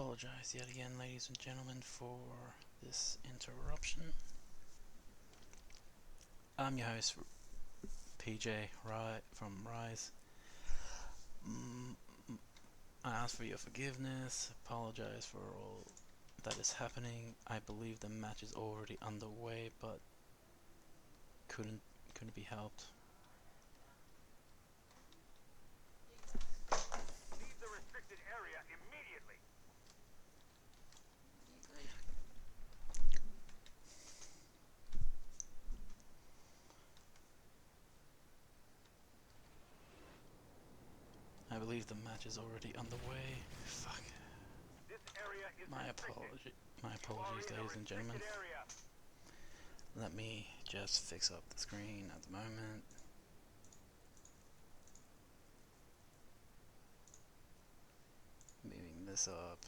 apologize yet again, ladies and gentlemen, for this interruption. I'm your host, PJ from Rise. I ask for your forgiveness, apologize for all that is happening. I believe the match is already underway, but couldn't be helped. Leave the restricted area immediately. I believe the match is already underway. Fuck. This area is My apologies, ladies and gentlemen. area. Let me just fix up the screen at the moment. Moving this up.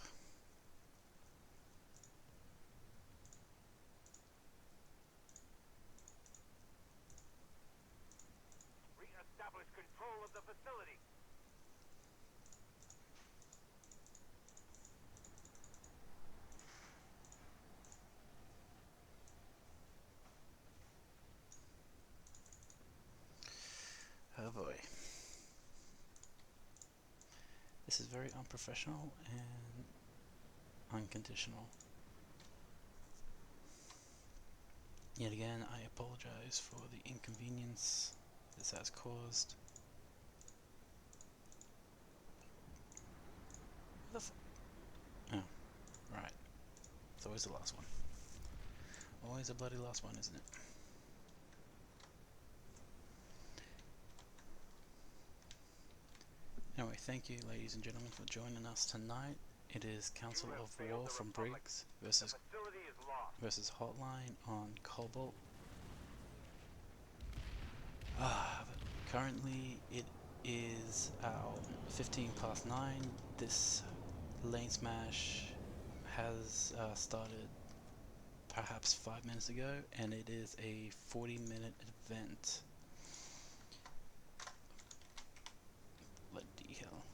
Re-establish control of the facility. Oh boy. This is very unprofessional and unconditional. Yet again, I apologize for the inconvenience this has caused. Oh, right. It's always the last one. Always a bloody last one, isn't it? Anyway, thank you, ladies and gentlemen, for joining us tonight. It is Council of War from Briggs versus Hotline on Cobalt. Currently, it is 15 past 9. This Lanesmash has started perhaps 5 minutes ago, and it is a 40-minute event. Bloody hell.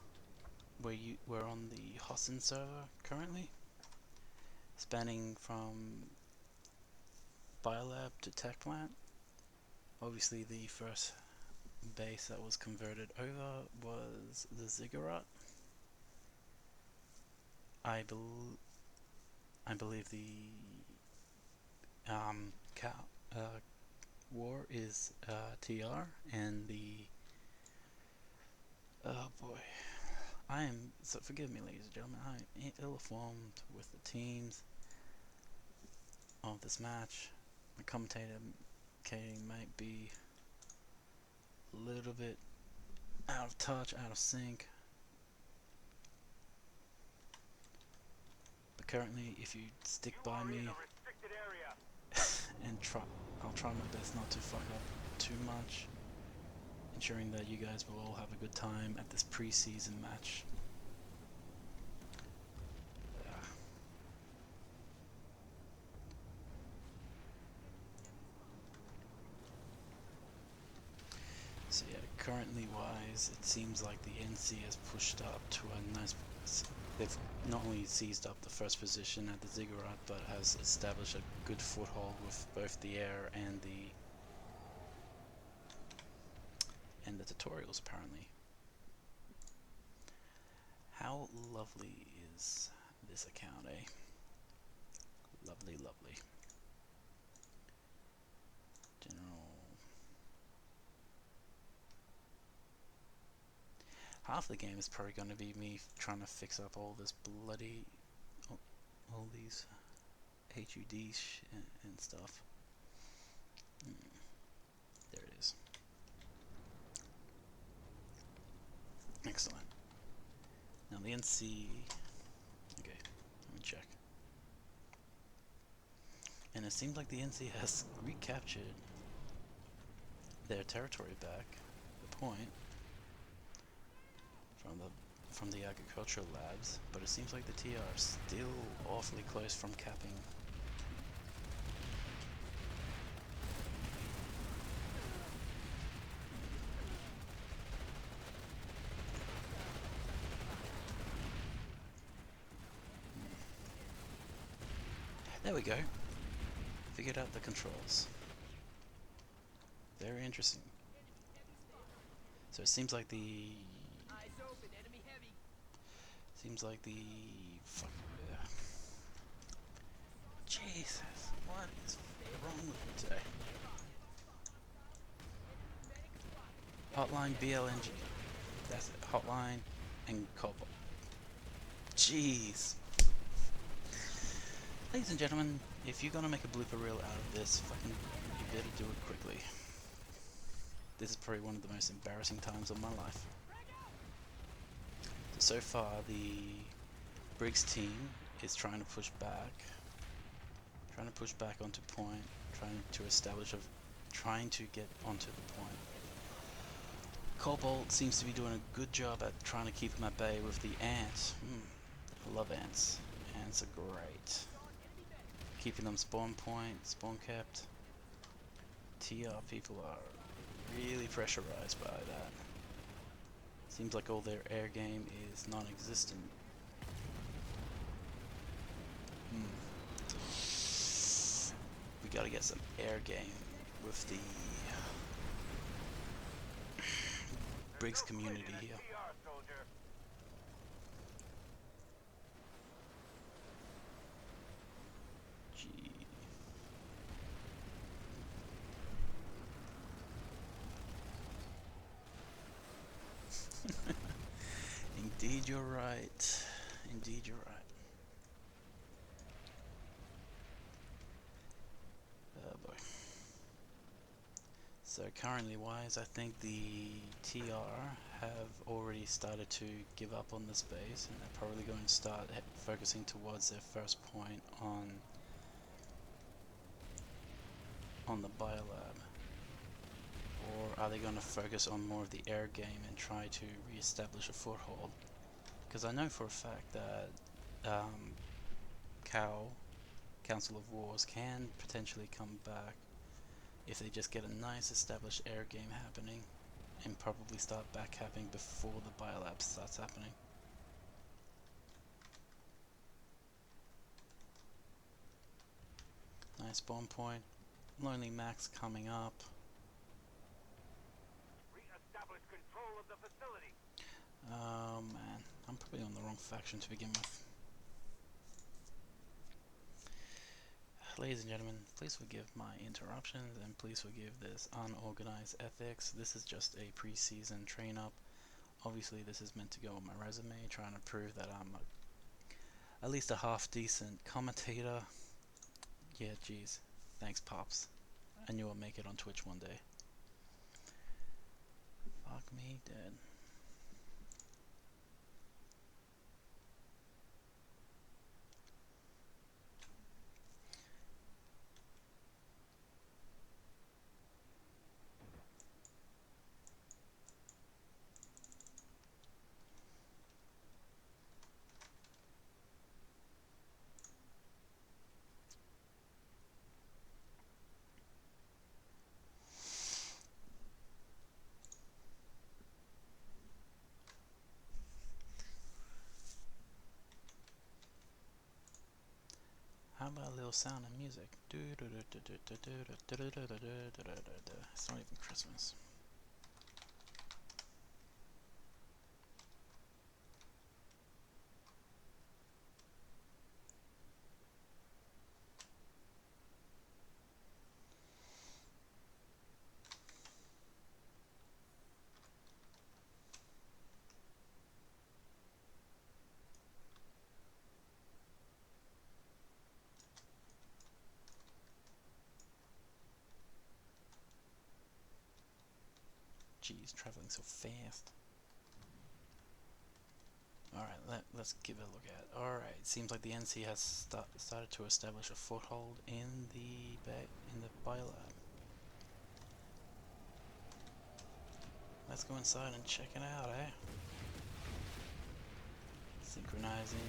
We're on the Hossin server currently, spanning from Biolab to Tech Plant. Obviously the first base that was converted over was the Ziggurat. I believe the war is TR, and the oh boy, so forgive me, ladies and gentlemen, I am ill-informed with the teams of this match. The commentating might be a little bit out of touch, out of sync. But currently, if you stick by me and I'll try my best not to fuck up too much, ensuring that you guys will all have a good time at this preseason match. So yeah, currently wise, it seems like the NC has pushed up to a nice. They've not only seized up the first position at the Ziggurat, but has established a good foothold with both the air and the tutorials, apparently. How lovely is this account, eh? Lovely, lovely. General. Half the game is probably going to be me trying to fix up all this bloody, all these HUDs and stuff. There it is. Excellent. Now the NC, okay, let me check. And it seems like the NC has recaptured their territory back, the point, from the agricultural labs, but it seems like the TR are still awfully close from capping. There we go. Figured out the controls. Very interesting. So it seems like the... Fuck. Jesus, what is wrong with me today? Hotline BLNG. That's it. Hotline and Cobalt. Jeez. Ladies and gentlemen, if you're gonna make a blooper reel out of this, fucking, you better do it quickly. This is probably one of the most embarrassing times of my life. So far, the Briggs team is trying to push back onto point, trying to get onto the point. Cobalt seems to be doing a good job at trying to keep them at bay with the ants. I love ants. Ants are great. Keeping them spawn kept. TR people are really pressurized by that. Seems like all their air game is non-existent. We gotta get some air game with the Briggs community here. Gee. Indeed you're right. Indeed you're right. Oh boy. So currently wise, I think the TR have already started to give up on this base, and they're probably going to start focusing towards their first point on the biolab. Or are they going to focus on more of the air game and try to re-establish a foothold? Because I know for a fact that Council of Wars can potentially come back if they just get a nice established air game happening and probably start backcapping before the biolab starts happening. Nice spawn point. Lonely Max coming up. Re-establish control of the facility. Oh man, I'm probably on the wrong faction to begin with. Ladies and gentlemen, please forgive my interruptions and please forgive this unorganized ethics. This is just a pre-season train-up. Obviously this is meant to go on my resume, trying to prove that I'm at least a half-decent commentator. Yeah, geez. Thanks, Pops. I knew I'd make it on Twitch one day. Fuck me dead. How about a little sound and music? It's not even Christmas. Jeez, traveling so fast. Alright, let's give it a look at. Alright, seems like the NC has started to establish a foothold in the biolab. Let's go inside and check it out, eh? Synchronizing.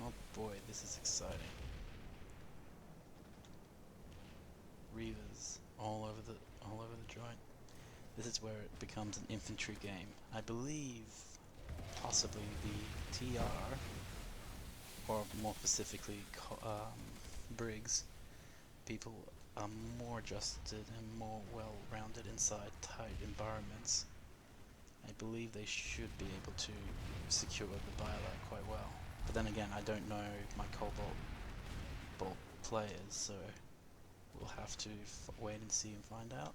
Oh boy, this is exciting. Reavers all over the joint. This is where it becomes an infantry game. I believe, possibly the TR, or more specifically Briggs, people are more adjusted and more well-rounded inside tight environments. I believe they should be able to secure the biolab quite well. But then again, I don't know my Cobalt Bolt players, so we'll have to wait and see and find out.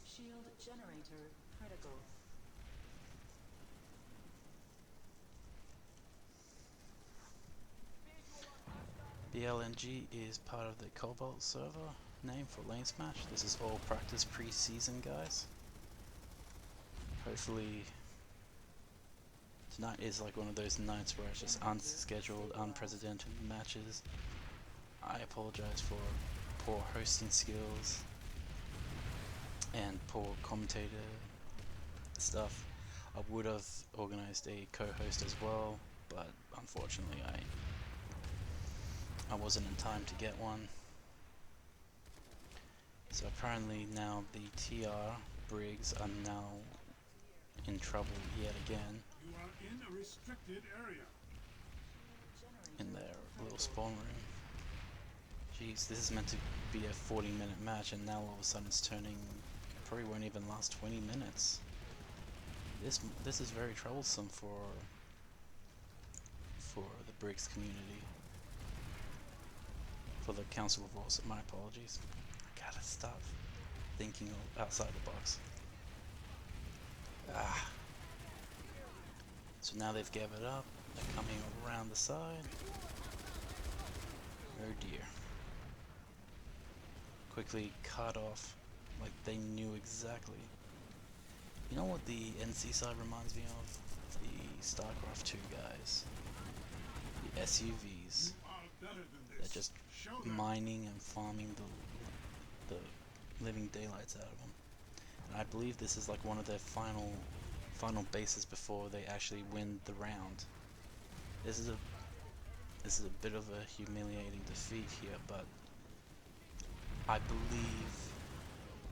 Shield generator critical. BLNG is part of the Cobalt server name for Lanesmash. This is all practice pre-season, guys. Hopefully tonight is like one of those nights where it's just unscheduled, unprecedented matches. I apologize for poor hosting skills and poor commentator stuff. I would have organized a co-host as well, but unfortunately I wasn't in time to get one. So apparently now the TR Briggs are now in trouble yet again. You are in a restricted area. In their little spawn room. Jeez, this is meant to be a 40-minute match, and now all of a sudden it's turning. Probably won't even last 20 minutes. This is very troublesome for the Briggs community. For the Council of Wars, my apologies. I gotta stop thinking outside the box. So now they've gathered up. They're coming around the side. Oh dear. Quickly cut off, like they knew exactly. You know what the NC side reminds me of? The StarCraft 2 guys. The SUVs. They're just mining and farming the living daylights out of them. And I believe this is like one of their final bases before they actually win the round. This is a bit of a humiliating defeat here, but I believe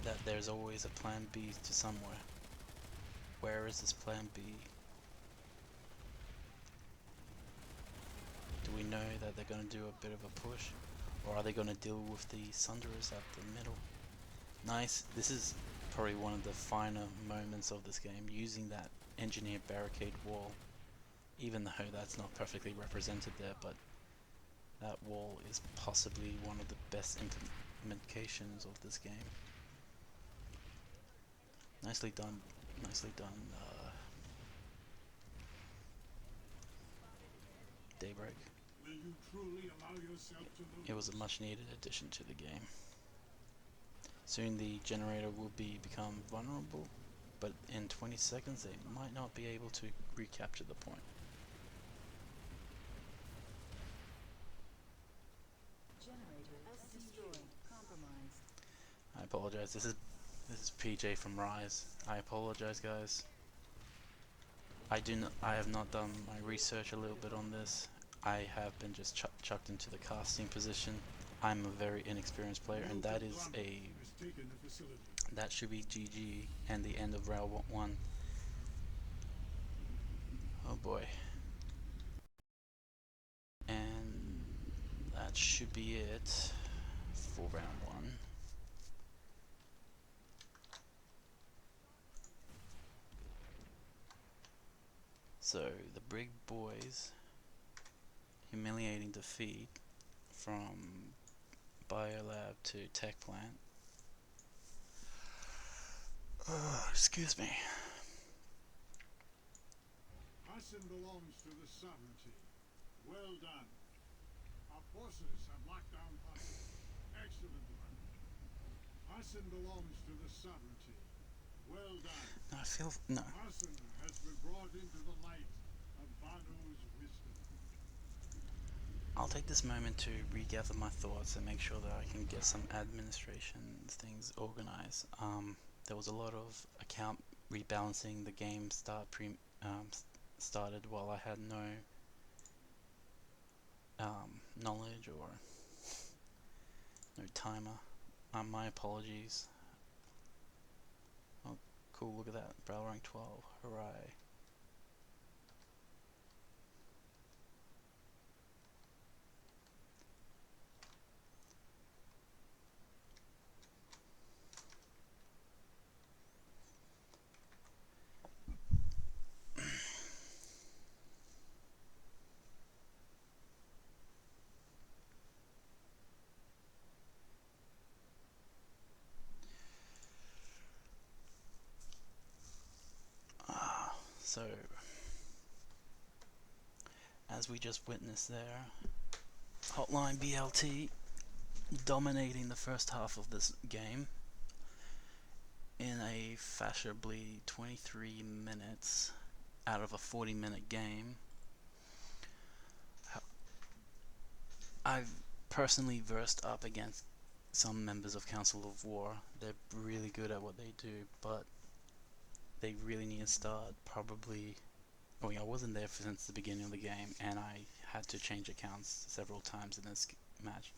that there's always a plan B to somewhere. Where is this plan B? Do we know that they're going to do a bit of a push? Or are they going to deal with the Sunderers at the middle? Nice. This is probably one of the finer moments of this game, using that engineered barricade wall. Even though that's not perfectly represented there, but that wall is possibly one of the best implementations of this game. Nicely done. Nicely done. Daybreak. Will you truly allow yourself to lose? It was a much needed addition to the game. Soon the generator will become vulnerable, but in 20 seconds they might not be able to recapture the point. I apologize. This is PJ from Rise. I apologize, guys. I have not done my research a little bit on this. I have been just chucked into the casting position. I'm a very inexperienced player, and that should be GG and the end of round 1. Oh boy. And that should be it for round 1. So the Brig boys, humiliating defeat from Biolab to Tech Plant. Excuse me. Hudson belongs to the sovereignty. Well done. Our forces have locked down Hudson. Excellent work. Hudson belongs to the sovereignty. Well done. No, I feel no. Hudson has been brought into the light of Banu's wisdom. I'll take this moment to regather my thoughts and make sure that I can get some administration things organized. There was a lot of account rebalancing. The game started while I had no knowledge or no timer. My apologies. Oh, cool! Look at that, battle rank 12. Hooray! So, as we just witnessed there, Hotline BLT dominating the first half of this game in a fashionably 23 minutes out of a 40-minute game. I've personally versed up against some members of Council of War. They're really good at what they do, but they really need to start probably... I wasn't there since the beginning of the game, and I had to change accounts several times in this match.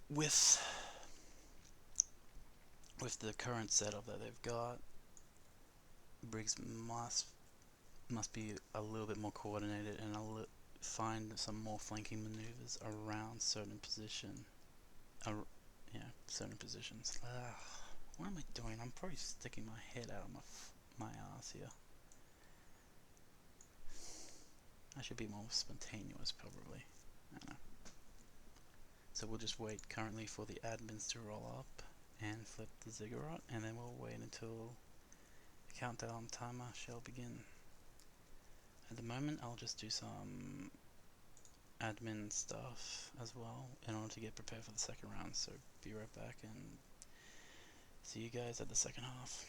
With the current setup that they've got, Briggs must be a little bit more coordinated and find some more flanking maneuvers around certain certain positions. What am I doing? I'm probably sticking my head out of my ass here. I should be more spontaneous, probably. I don't know. So we'll just wait currently for the admins to roll up and flip the ziggurat, and then we'll wait until the countdown timer shall begin. At the moment, I'll just do some admin stuff as well in order to get prepared for the second round. So be right back and see you guys at the second half.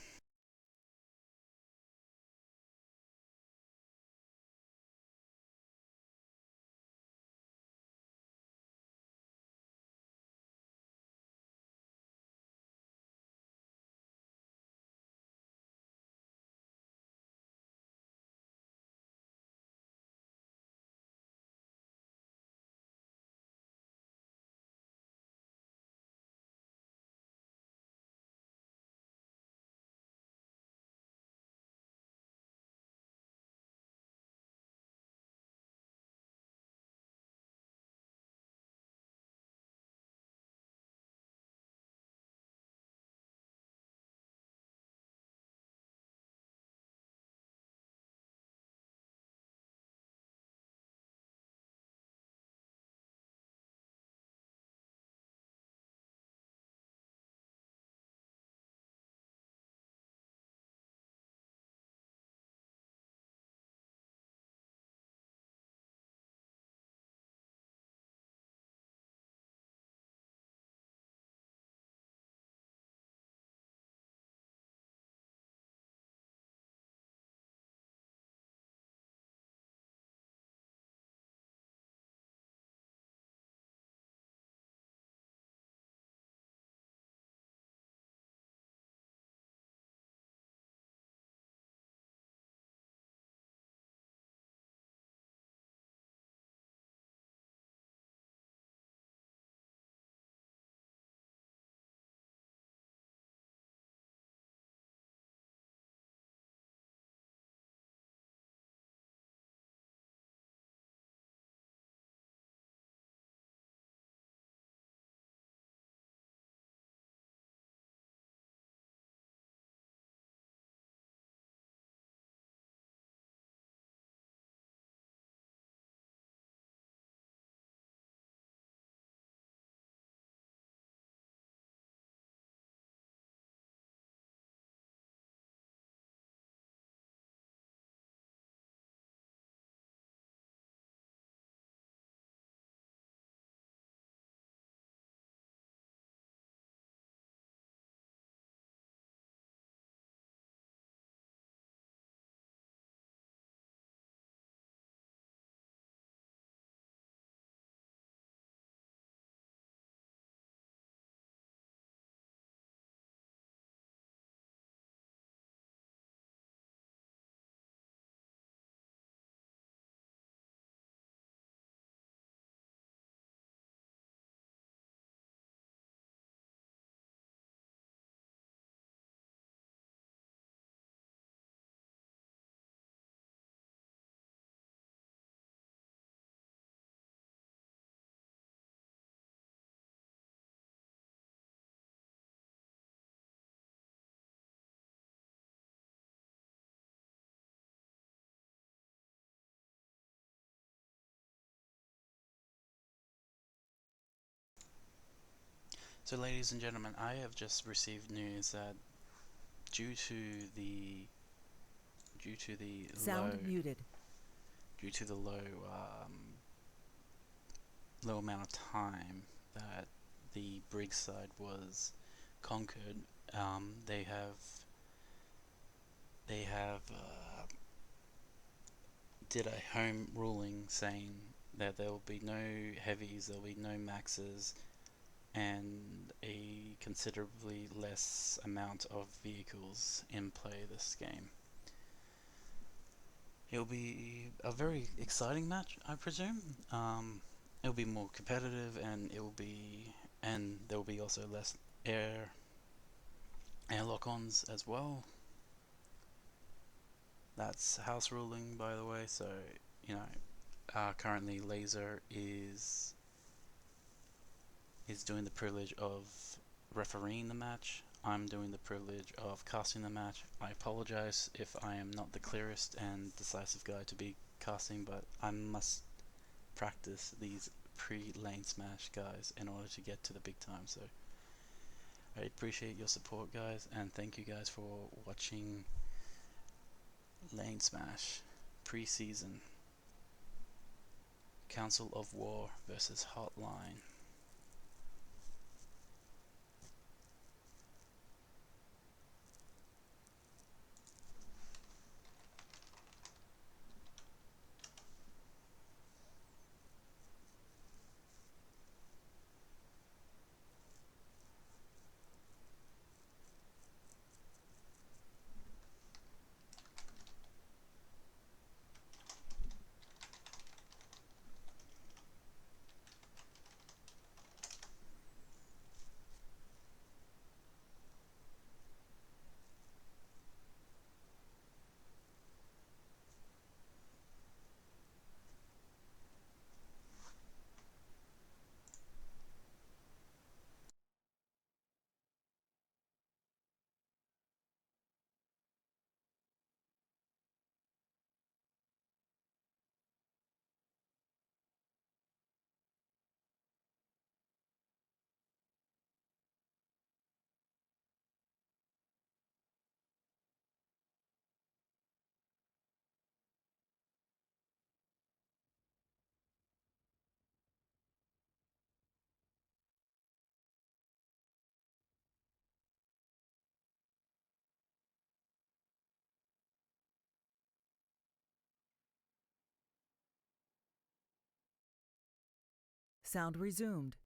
So ladies and gentlemen, I have just received news that due to the due to the Sound muted. low amount of time that the Briggs side was conquered, they have did a home ruling saying that there will be no heavies, there will be no maxes, and a considerably less amount of vehicles in play this game. It'll be a very exciting match, I presume. It'll be more competitive, and there will be also less air lock-ons as well. That's house ruling, by the way. So you know, currently Laser is doing the privilege of refereeing the match. I'm doing the privilege of casting the match. I apologize if I am not the clearest and decisive guy to be casting, but I must practice these pre-Lanesmash guys in order to get to the big time. So I appreciate your support, guys, and thank you guys for watching Lanesmash preseason Council of War versus Hotline. Sound resumed.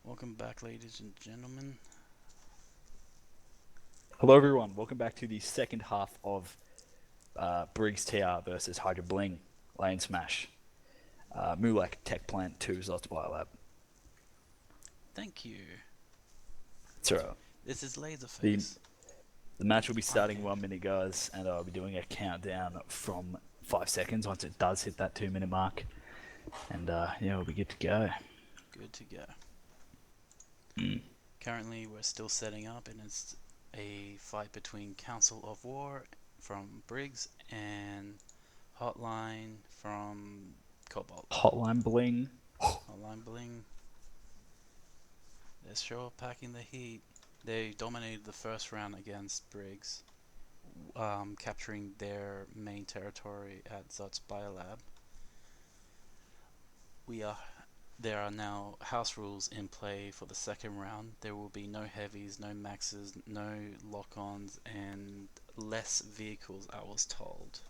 Welcome back, ladies and gentlemen. Hello, everyone. Welcome back to the second half of Briggs TR versus Hydra Bling Lanesmash. Mulek Tech Plant 2 Zots Biolab. Thank you. It's alright. This is Laserface. The match will be starting Okay. 1 minute, guys, and I'll be doing a countdown from 5 seconds once it does hit that 2 minute mark. And yeah, we'll be good to go. Good to go. Mm. Currently, we're still setting up, and it's a fight between Council of War from Briggs and Hotline from Cobalt. Hotline Bling. Hotline Bling. They're sure packing the heat. They dominated the first round against Briggs, capturing their main territory at Zot's Biolab. There are now house rules in play for the second round. There will be no heavies, no maxes, no lock-ons, and less vehicles, I was told.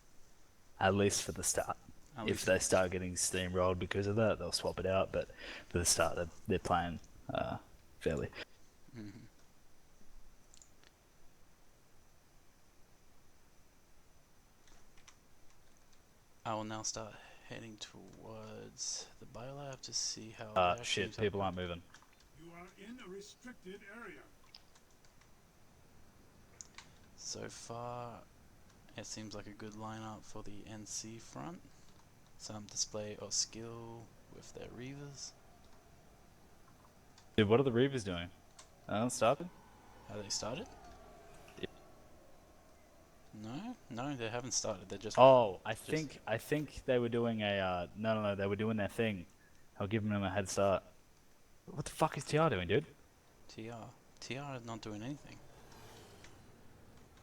At least for the start. At If least they start getting steamrolled because of that, they'll swap it out. But for the start, they're playing fairly. Mhm. I will now start heading towards the biolab to see how their Shit, teams people are. aren't moving. You are in a restricted area. So far, it seems like a good lineup for the NC front. Some display of skill with their Reavers. Dude, what are the Reavers doing? Started? Have they started? Yeah. No, they haven't started. They're just. Oh, I think they were doing a no, they were doing their thing. I was giving them a head start. What the fuck is TR doing, dude? TR is not doing anything.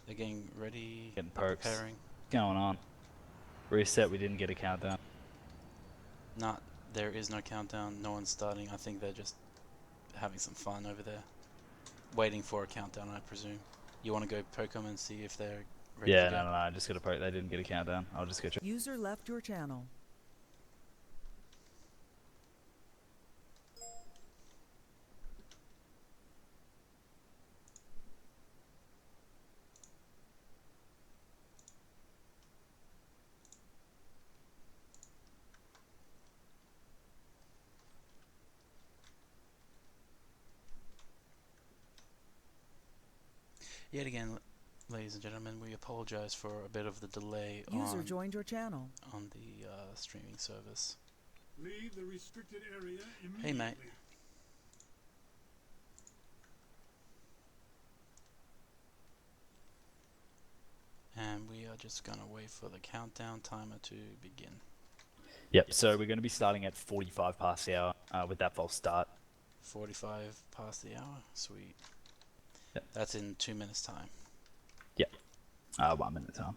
They're getting ready, Getting perks. preparing. What's going on? Reset. We didn't get a countdown. There is no countdown. No one's starting. I think they're just having some fun over there, waiting for a countdown. I presume. You want to go poke them and see if they're ready Yeah, to go? no, I just got a poke. They didn't get a countdown. I'll just go check. User left your channel. Yet again, ladies and gentlemen, we apologize for a bit of the delay User joined your channel. on the streaming service. Leave the restricted area immediately. Hey, mate. And we are just gonna wait for the countdown timer to begin. Yep. So we're going to be starting at 45 past the hour with that false start. 45 past the hour. Sweet. Yep. That's in 2 minutes time. 1 minute time.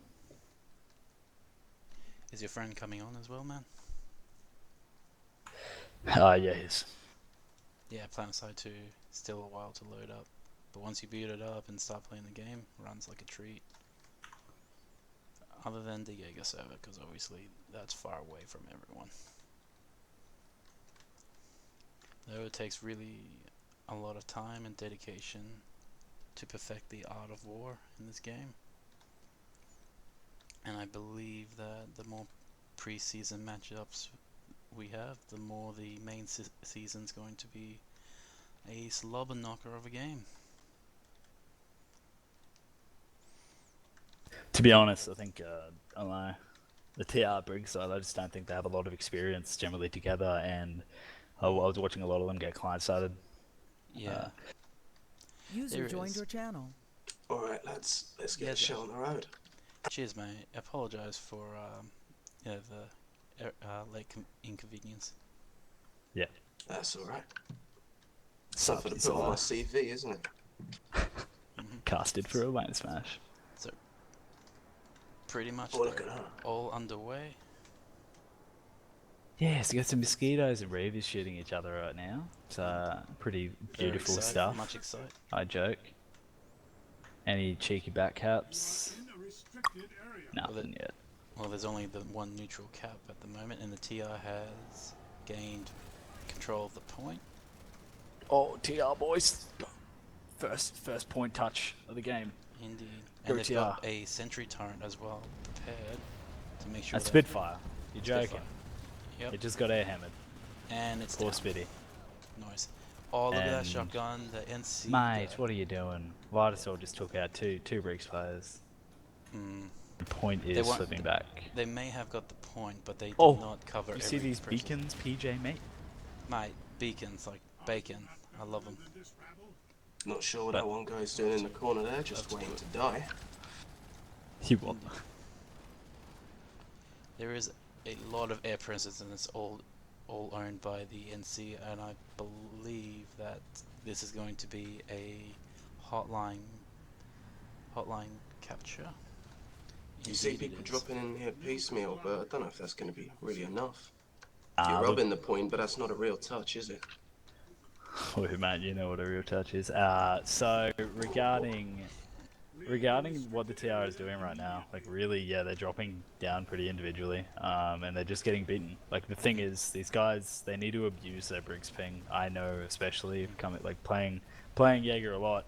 Is your friend coming on as well, man? Yeah, yes. Yeah, Planetside 2, still a while to load up. But once you boot it up and start playing the game, runs like a treat. Other than the Jaeger server, because obviously that's far away from everyone. Though it takes really a lot of time and dedication to perfect the art of war in this game. And I believe that the more preseason matchups we have, the more the main season's going to be a slobber knocker of a game. To be honest, I think I don't know, the TR Briggs side, I just don't think they have a lot of experience generally together, and I was watching a lot of them get client started. Yeah. User There joined is. your channel. Alright, let's get Yeah, the show on the road. Cheers, mate. Apologise for the late inconvenience. That's alright. Something to It's put on my all CV, isn't it? casted for a Lanesmash. Pretty much Oh, look at her. all underway. Yeah, so you got some mosquitoes and reavers shooting each other right now. It's pretty Very beautiful excited, stuff. Much excited. I joke. Any cheeky back caps? You are in a restricted area. Nothing yet. Well, there's only the one neutral cap at the moment, and the TR has gained control of the point. Oh, TR boys. First point touch of the game. Indeed. Go And they've TR. got a sentry turret as well prepared to make sure A that Spitfire. You're joking. Spitfire. Yep. It just got air hammered. And it's Poor down. Spitty. Nice. Oh, look at that And- shotgun. The NC. Mate, what are you doing? Vitasaur just took out two Briggs players. Mm, The point They is weren't- slipping back. they may have got the point, but they did Oh, not cover You every see these person. beacons, PJ, mate? Mate, beacons like bacon. I love them. Not sure what that one guy's doing in the corner there, just waiting to die. You what? There is a lot of air presence, and it's all owned by the NC, and I believe that this is going to be a hotline capture. You see Indeed it people is. dropping in here piecemeal, but I don't know if that's going to be really enough. Ah, You're look- robbing the point, but that's not a real touch, is it? Oh, man, you know what a real touch is. So regarding what the TR is doing right now, like really, yeah, they're dropping down pretty individually, and they're just getting beaten. Like the thing is, these guys, they need to abuse their Briggs ping. I know, especially playing Jaeger a lot.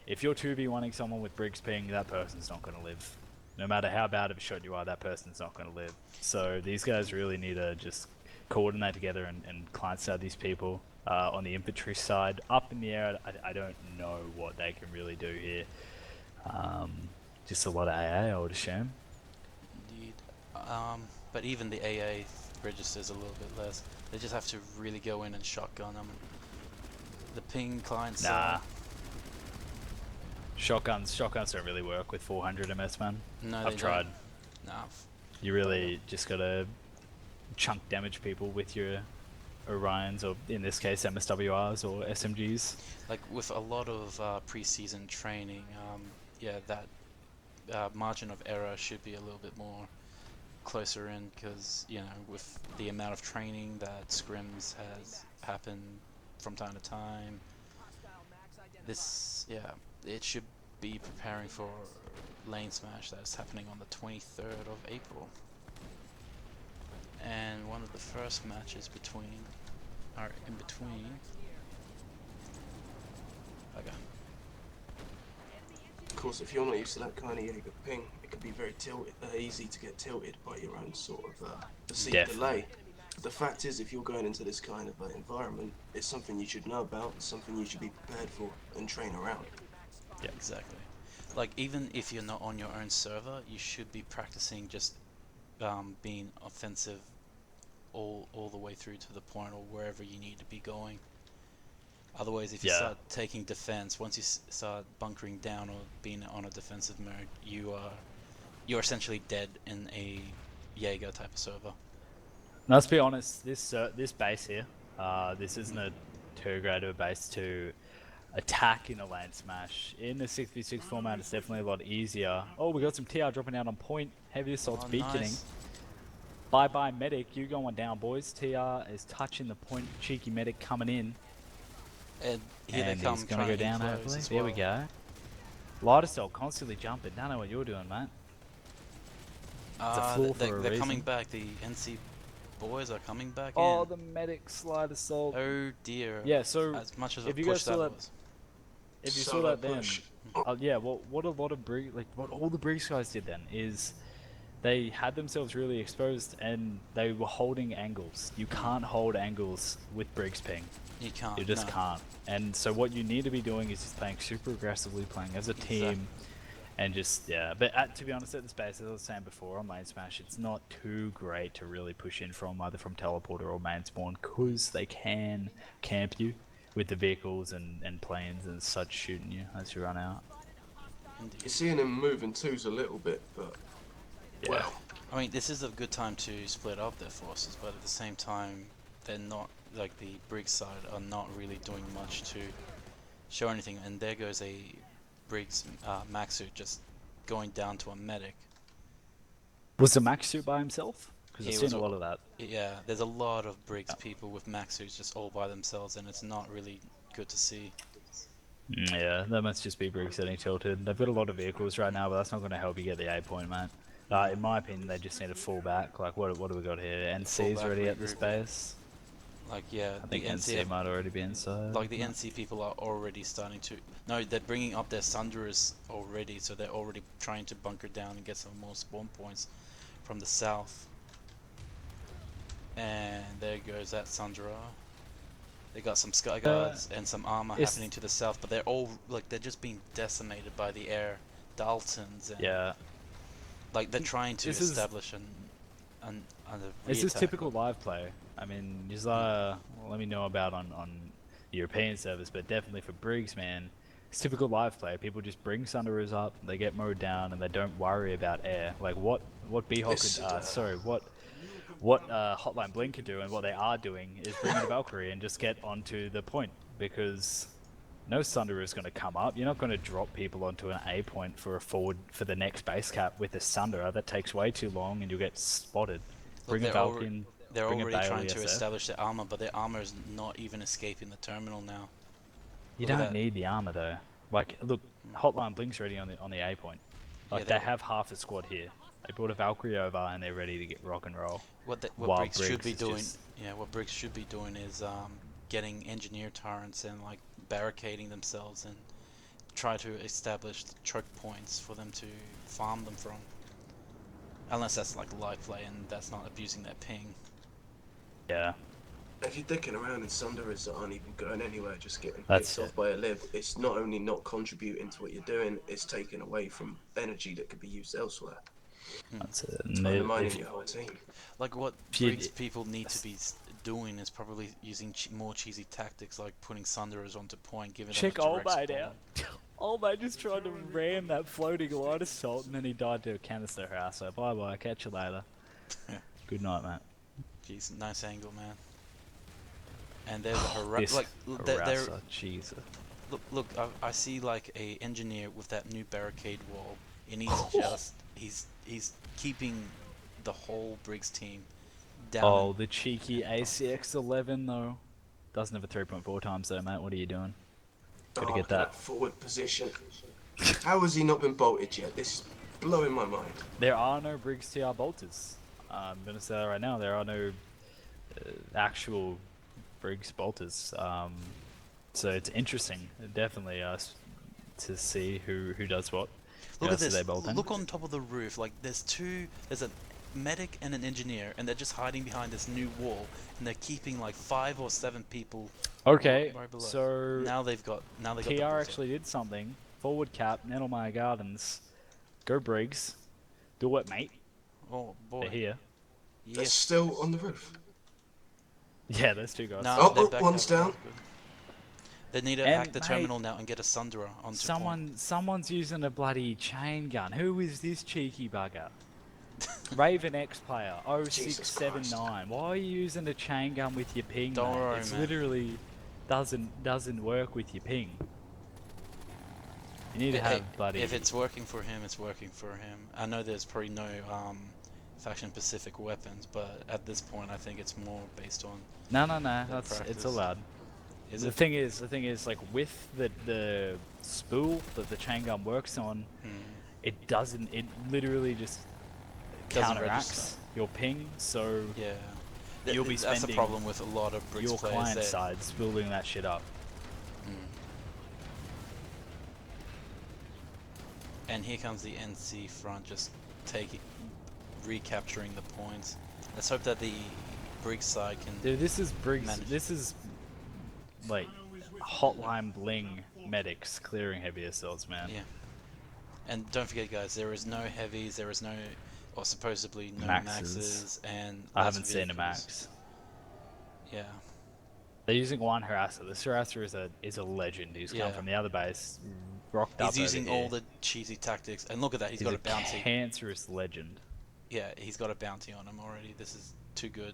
If you're 2v1ing someone with Briggs ping, that person's not going to live. No matter how bad of a shot you are, that person's not going to live. So these guys really need to just coordinate together and client side these people. On the infantry side, up in the air, I don't know what they can really do here. Just a lot of AA, I would assume. Indeed. But even the AA registers a little bit less. They just have to really go in and shotgun them. The ping clients. Nah. Shotguns don't really work with 400 MS, man. No, I've tried. Nah. You really just gotta chunk damage people with your Orions, or in this case MSWRs or SMGs. Like with a lot of preseason training, yeah, that margin of error should be a little bit more closer in, because you know, with the amount of training that scrims has happened from time to time, this, yeah, it should be preparing for Lanesmash that's happening on the 23rd of April. And one of the first matches are in between. Okay. Of course, if you're not used to that kind of Jaeger ping, it can be very easy to get tilted by your own sort of perceived Definitely. delay. The fact is, if you're going into this kind of environment, it's something you should know about, it's something you should be prepared for and train around. Yeah, exactly. Like, even if you're not on your own server, you should be practicing just being offensive all the way through to the point or wherever you need to be going. Otherwise, if you Yeah. start taking defense, once you start bunkering down or being on a defensive mode, you're essentially dead in a Jaeger type of server. Now, let's be honest, this base here, this isn't a too great of a base to attack in a Lanesmash. In the 6v6 format, it's definitely a lot easier. Oh, we got some TR dropping out on point. Heavy assault's Oh, beaconing. nice. Bye-bye medic, you going down, boys. TR is touching the point. Cheeky medic coming in. And here And they come. he's gonna trying go down, close hopefully. as There we well. go. Light assault constantly jumping. Don't know what you're doing, mate. flaw for a They're coming reason. back. The NC boys are coming back Oh, in. the medic slide assault. Oh dear. Yeah, so As much as if a you guys push saw that that- was. if you saw Solo that then, push. yeah, what a lot of what all the Briggs guys did then is they had themselves really exposed and they were holding angles. You can't hold angles with Briggs ping. You can't. You just no. can't. And so what you need to be doing is just playing super aggressively, playing as a team, Exactly. and just But to be honest, at the space, as I was saying before on Lanesmash, it's not too great to really push in from either from teleporter or main spawn, because they can camp you with the vehicles and planes and such shooting you as you run out. Indeed. You're seeing them moving twos a little bit, but Yeah. well, I mean, this is a good time to split up their forces, but at the same time, they're not, like the Briggs side are not really doing much to show anything. And there goes a Briggs max suit just going down to a medic. Was the Max suit by himself? Because I've He seen was a lot of that. Yeah, there's a lot of Briggs people with max suits just all by themselves, and it's not really good to see. Yeah, that must just be Briggs getting tilted. They've got a lot of vehicles right now, but that's not going to help you get the A point, mate. In my opinion, they just need to fall back. Like, what do we got here? NC's Fall back, ready at this regroup. base. Like, yeah, I the think NC NCF, might already be inside. like the NC people are already starting to. No, they're bringing up their Sunderers already, so they're already trying to bunker down and get some more spawn points from the south. And there goes that Sunderer. They got some Sky Guards and some armor it's- happening to the south, but they're all like they're just being decimated by the air Daltons and Yeah, like they're trying to This is- establish a it's just re-attack. typical live play. I mean, just let me know about on European servers, but definitely for Briggs, man, it's typical live play. People just bring Sunderers up, they get mowed down, and they don't worry about air. Like what B-Hawk This, what Hotline Blink could do and what they are doing is bring in a Valkyrie and just get onto the point, because no Sunderer is going to come up. You're not going to drop people onto an A point for a forward for the next base cap with a Sunderer. That takes way too long and you'll get spotted. Look, Bring a Valkyrie in. they're bring a already trying Bailey to SF. establish their armor, but their armor is not even escaping the terminal now. You Look at don't that. need the armor though. Like, look, Hotline Blink's ready on the A point. Like Yeah, they have half a squad here. They brought a Valkyrie over and they're ready to get rock and roll. What While Briggs should be is doing, just- what Briggs should be doing is getting engineer turrets and like barricading themselves and try to establish choke points for them to farm them from. Unless that's like live play and that's not abusing their ping. Yeah. If you're dicking around in Sunderers that aren't even going anywhere, just getting That's picked off by a lib, it's not only not contributing to what you're doing, it's taking away from energy that could be used elsewhere. That's it. It's And they- undermining if- your whole team. Like what If you- Briggs people need to be doing is probably using more cheesy tactics like putting Sunderers onto point, giving Check them a direct Old Mate spawn. out. Old Mate just tried to ram that floating light assault and then he died to a canister harass. So bye bye, catch you later. Good night, mate. Jeez, nice angle, man. And there's a This like they're harasser, Jesus. look, I see like a engineer with that new barricade wall, and he's keeping the whole Briggs team down. Oh, the cheeky ACX-11 though. Doesn't have a 3.4 times though, mate. What are you doing? Gotta Oh, get that. forward position. How has he not been bolted yet? This is blowing my mind. There are no Briggs TR bolters. I'm gonna say that right now. There are no actual Briggs bolters. So it's interesting, definitely, to see who does what. Look at this. They bolt in. Look on top of the roof. Like there's a medic and an engineer, and they're just hiding behind this new wall, and they're keeping like 5 or 7 people. Okay, right below. so Now they've got the TR bullseye. actually did something. Forward cap, Nettlemire Gardens. Go Briggs. Do it, mate. Oh boy. They're here. They're Yes. still on the roof. Yeah, those two guys. No, Oh, they're oh, back one's up. down. Good. They need to And, hack the mate, terminal now and get a Sunderer onto point. Someone's using a bloody chain gun. Who is this cheeky bugger? Raven X player, Jesus 0679. Why are you using a chain gun with your ping? Don't mate? worry, it's man. literally doesn't work with your ping. You need to Hey, have bloody. if it's working for him, it's working for him. I know there's probably no faction-specific weapons, but at this point, I think it's more based on. No, it's practice. allowed. Is The it? thing is, like with the spool that the chain gun works on, it doesn't. It literally just Doesn't counteracts register. your ping. So Yeah. You'll be That's the spending problem with a lot of Briggs your players. client They- side's building that shit up. And here comes the NC front, just recapturing the points. Let's hope that the Briggs side can. Dude, this is Briggs. Manage. This is like Hotline Bling medics clearing heavy assaults, man. Yeah. And don't forget, guys, there is no heavies, there is no, or supposedly no Maxes. maxes, and I less haven't seen a vehicles. max. Yeah. They're using one harasser. This harasser is a legend. He's Yeah. come from the other base, rocked up. He's using over all here. the cheesy tactics, and look at that, he's got a bounty. Cancerous legend. Yeah, he's got a bounty on him already. This is too good.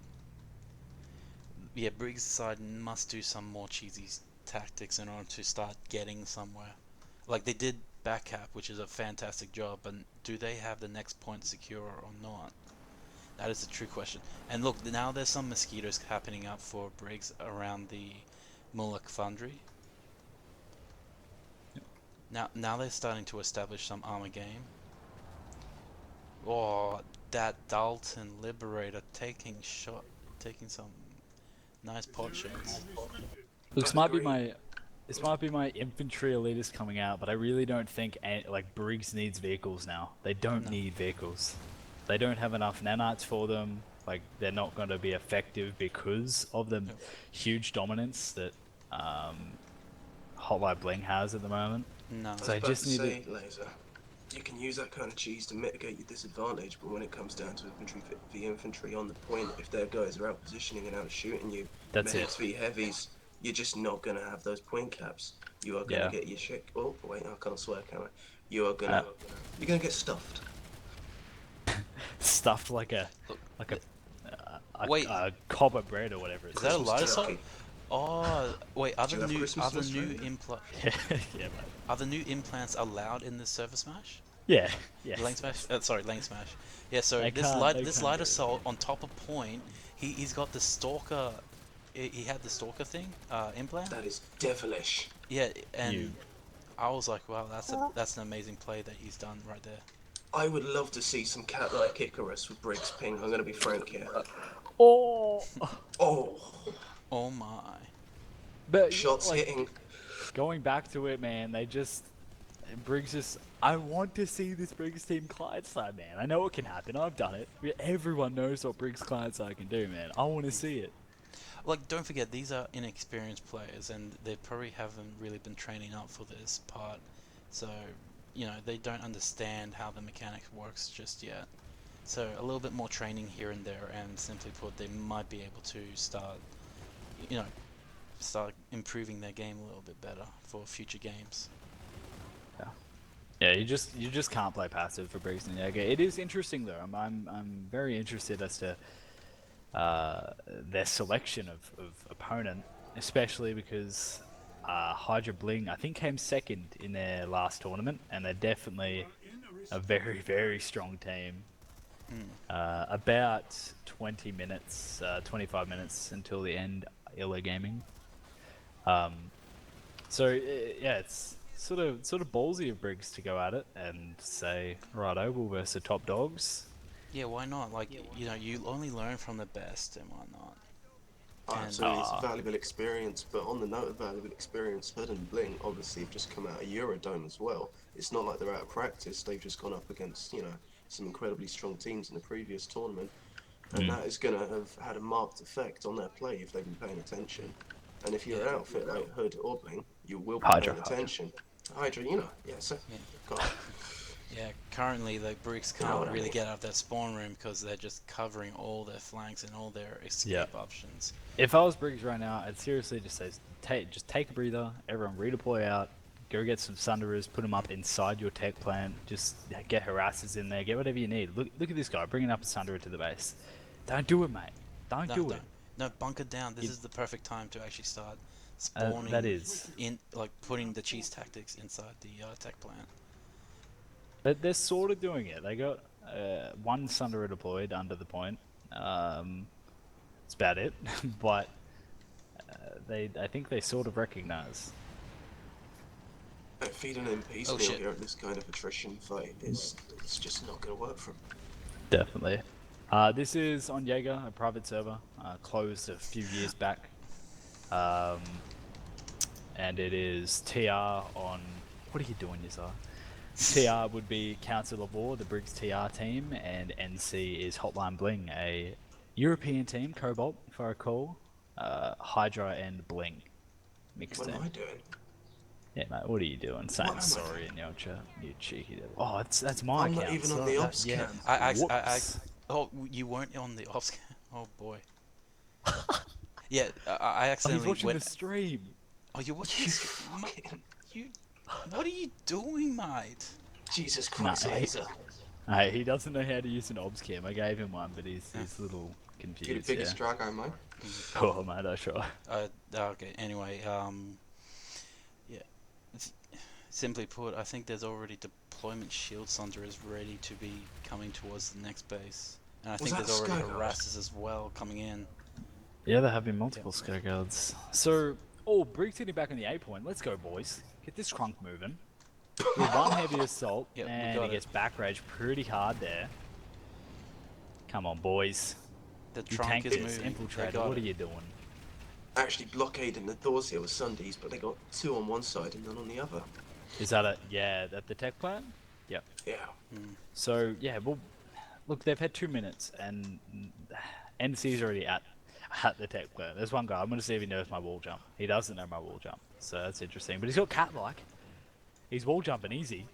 Yeah, Briggs' side must do some more cheesy tactics in order to start getting somewhere. Like they did backcap, which is a fantastic job, but do they have the next point secure or not? That is the true question. And look, now there's some mosquitoes happening up for Briggs around the Mulek Foundry. Now they're starting to establish some armor game. Oh, that Dalton Liberator taking some Nice pot shots. This might be my infantry elitist coming out, but I really don't think like Briggs needs vehicles now. They don't need vehicles. They don't have enough nanites for them. Like they're not going to be effective because of the huge dominance that Hotline Bling has at the moment. No. So I just need to Laser. You can use that kind of cheese to mitigate your disadvantage, but when it comes down to infantry v infantry on the point, if their guys are out positioning and out shooting you, That's medics v heavies, you're just not gonna have those point caps. You are gonna get your shit. Oh wait, I can't swear, can I? You're gonna get stuffed. Stuffed like a Wait. cob of bread or whatever. Is that a light assault? turkey. Oh, wait. Are the new Yeah, mate. are the new implants allowed in this server smash? Yeah. Lanesmash? Sorry, Lanesmash. Yeah, so They this can't- light they this can't light do it. assault on top of point, he's got the stalker. He had the stalker thing implant. That is devilish. Yeah, and You- I was like, wow, that's an amazing play that he's done right there. I would love to see some cat-like Icarus with Briggs ping. I'm gonna be frank here. Oh. Oh, Oh my. But shots like, hitting. going back to it, man, Briggs just. I want to see this Briggs team client-side, man. I know it can happen. I've done it. Everyone knows what Briggs client-side can do, man. I want to see it. Like, don't forget, these are inexperienced players, and they probably haven't really been training up for this part. So, you know, they don't understand how the mechanics works just yet. So, a little bit more training here and there, and simply put, they might be able to start improving their game a little bit better for future games. Yeah, you just can't play passive for Briggs and Jaeger. It is interesting though. I'm very interested as to their selection of opponent, especially because Hydra Bling I think came second in their last tournament, and they're definitely a very, very strong team. About 20 minutes, 25 minutes until the end. Illa Gaming. So yeah, it's sort of ballsy of Briggs to go at it and say, righto, we'll verse the top dogs. Yeah, why not? Like, you know, you only learn from the best and whatnot. Absolutely, it's a valuable experience, but on the note of valuable experience, Hood and Bling obviously have just come out of Eurodome as well. It's not like they're out of practice, they've just gone up against, you know, some incredibly strong teams in the previous tournament, and that is going to have had a marked effect on their play if they've been paying attention. And if you're an outfit like Hood or Bling, you will be paying attention. Hydra, you know, God. Yeah, currently the Briggs You know can't what I really mean. get out of that spawn room because they're just covering all their flanks and all their escape options. If I was Briggs right now, I'd seriously just say, just take a breather, everyone redeploy out, go get some Sunderers, put them up inside your tech plant, just get harassers in there, get whatever you need. Look at this guy, bringing up a Sunderer to the base. Don't do it, mate. Don't do it. No, bunker down. This is the perfect time to actually start spawning. That is. Putting the cheese tactics inside the tech plant. But they're sort of doing it. They got one Sunderer deployed under the point. That's about it. But I think they sort of recognise. Feeding in piecemeal here at this kind of attrition fight it's just not going to work for them. Definitely. This is on Jaeger, a private server, closed a few years back. And it is TR on... What are you doing, Yazar? TR would be Council of War, the Briggs TR team, and NC is Hotline Bling, a European team, Cobalt, if I recall. Hydra and Bling mixed What in. am I doing? Yeah, mate, what are you doing? Saying What am I sorry in your chat, you cheeky devil. Oh, that's my I'm account. not even on sorry. the ops Yeah, cam. oh, you weren't on the ops. Oh boy. Yeah, I Oh, accidentally he's watching went. the stream. Oh, you're watching. You. What are you doing, mate? Jesus Christ, Laser. Hey, he doesn't know how to use an obs cam. I gave him one, but he's a little You're the confused. biggest drag I mate. Oh, mate, I try. Okay. Anyway, yeah. Simply put, I think there's already deployment shield Sunderers ready to be coming towards the next base, and I think that there's already Skyguard? harassers as well coming in. Yeah, there have been multiple Skyguards. So, Briggs hitting back on the A point. Let's go, boys. Get this crunk moving. With one heavy assault, Yep, we and got he it. gets back rage pretty hard there. Come on, boys. The You trunk tank is this moving. They infiltrator. got What it. are you doing? actually blockading the doors here with Sundays, but they got 2 on one side and none on the other. Is that a yeah? At the tech plant? Yep. Yeah. So yeah, well, look, they've had 2 minutes, and NC's already at the tech plant. There's one guy. I'm gonna see if he knows my wall jump. He doesn't know my wall jump, so that's interesting. But he's got cat-like. He's wall jumping easy.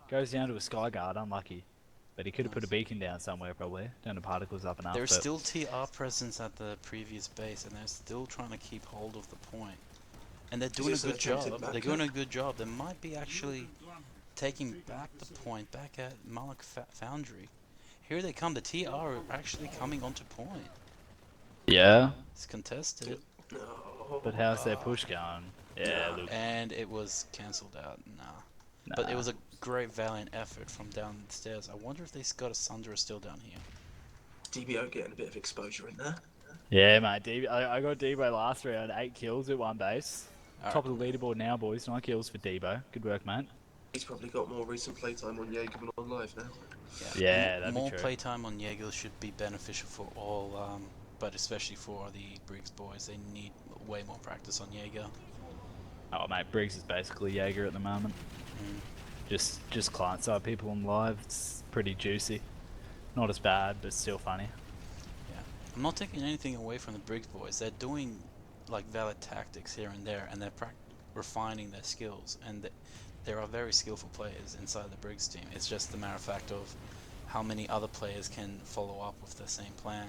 Goes down to a sky guard, unlucky. But he could have put a beacon down somewhere, probably. Down to particles up and up. There's but... still TR presence at the previous base, and they're still trying to keep hold of the point. And they're doing a good job. They're doing a good job. They might be actually taking back the point back at Malik Foundry. Here they come. The TR are actually coming onto point. Yeah. It's contested. No. But how's their push going? Yeah, look. And it was cancelled out. Nah. But it was a great valiant effort from downstairs. I wonder if they got a Sundra still down here. DBO getting a bit of exposure in there. Yeah, mate. I got Debo last round, 8 kills at one base. All Top of the leaderboard now, boys. 9 kills for Debo. Good work, mate. He's probably got more recent playtime on Jaeger than on live now. Yeah, that'd be more true. playtime on Jaeger should be beneficial for all, but especially for the Briggs boys. They need way more practice on Jaeger. Oh, mate, Briggs is basically Jaeger at the moment. Just client-side people on live. It's pretty juicy. Not as bad, but still funny. Yeah, I'm not taking anything away from the Briggs boys. They're doing like valid tactics here and there, and they're refining their skills. And there are very skillful players inside the Briggs team. It's just the matter of fact of how many other players can follow up with the same plan.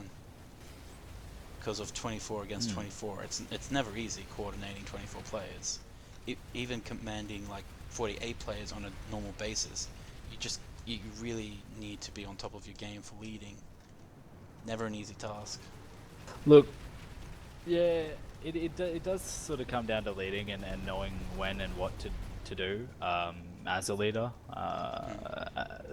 Because of 24 against 24, it's never easy coordinating 24 players. Even commanding like 48 players on a normal basis, you really need to be on top of your game for leading. Never an easy task. Look, yeah, it does sort of come down to leading and knowing when and what to do as a leader.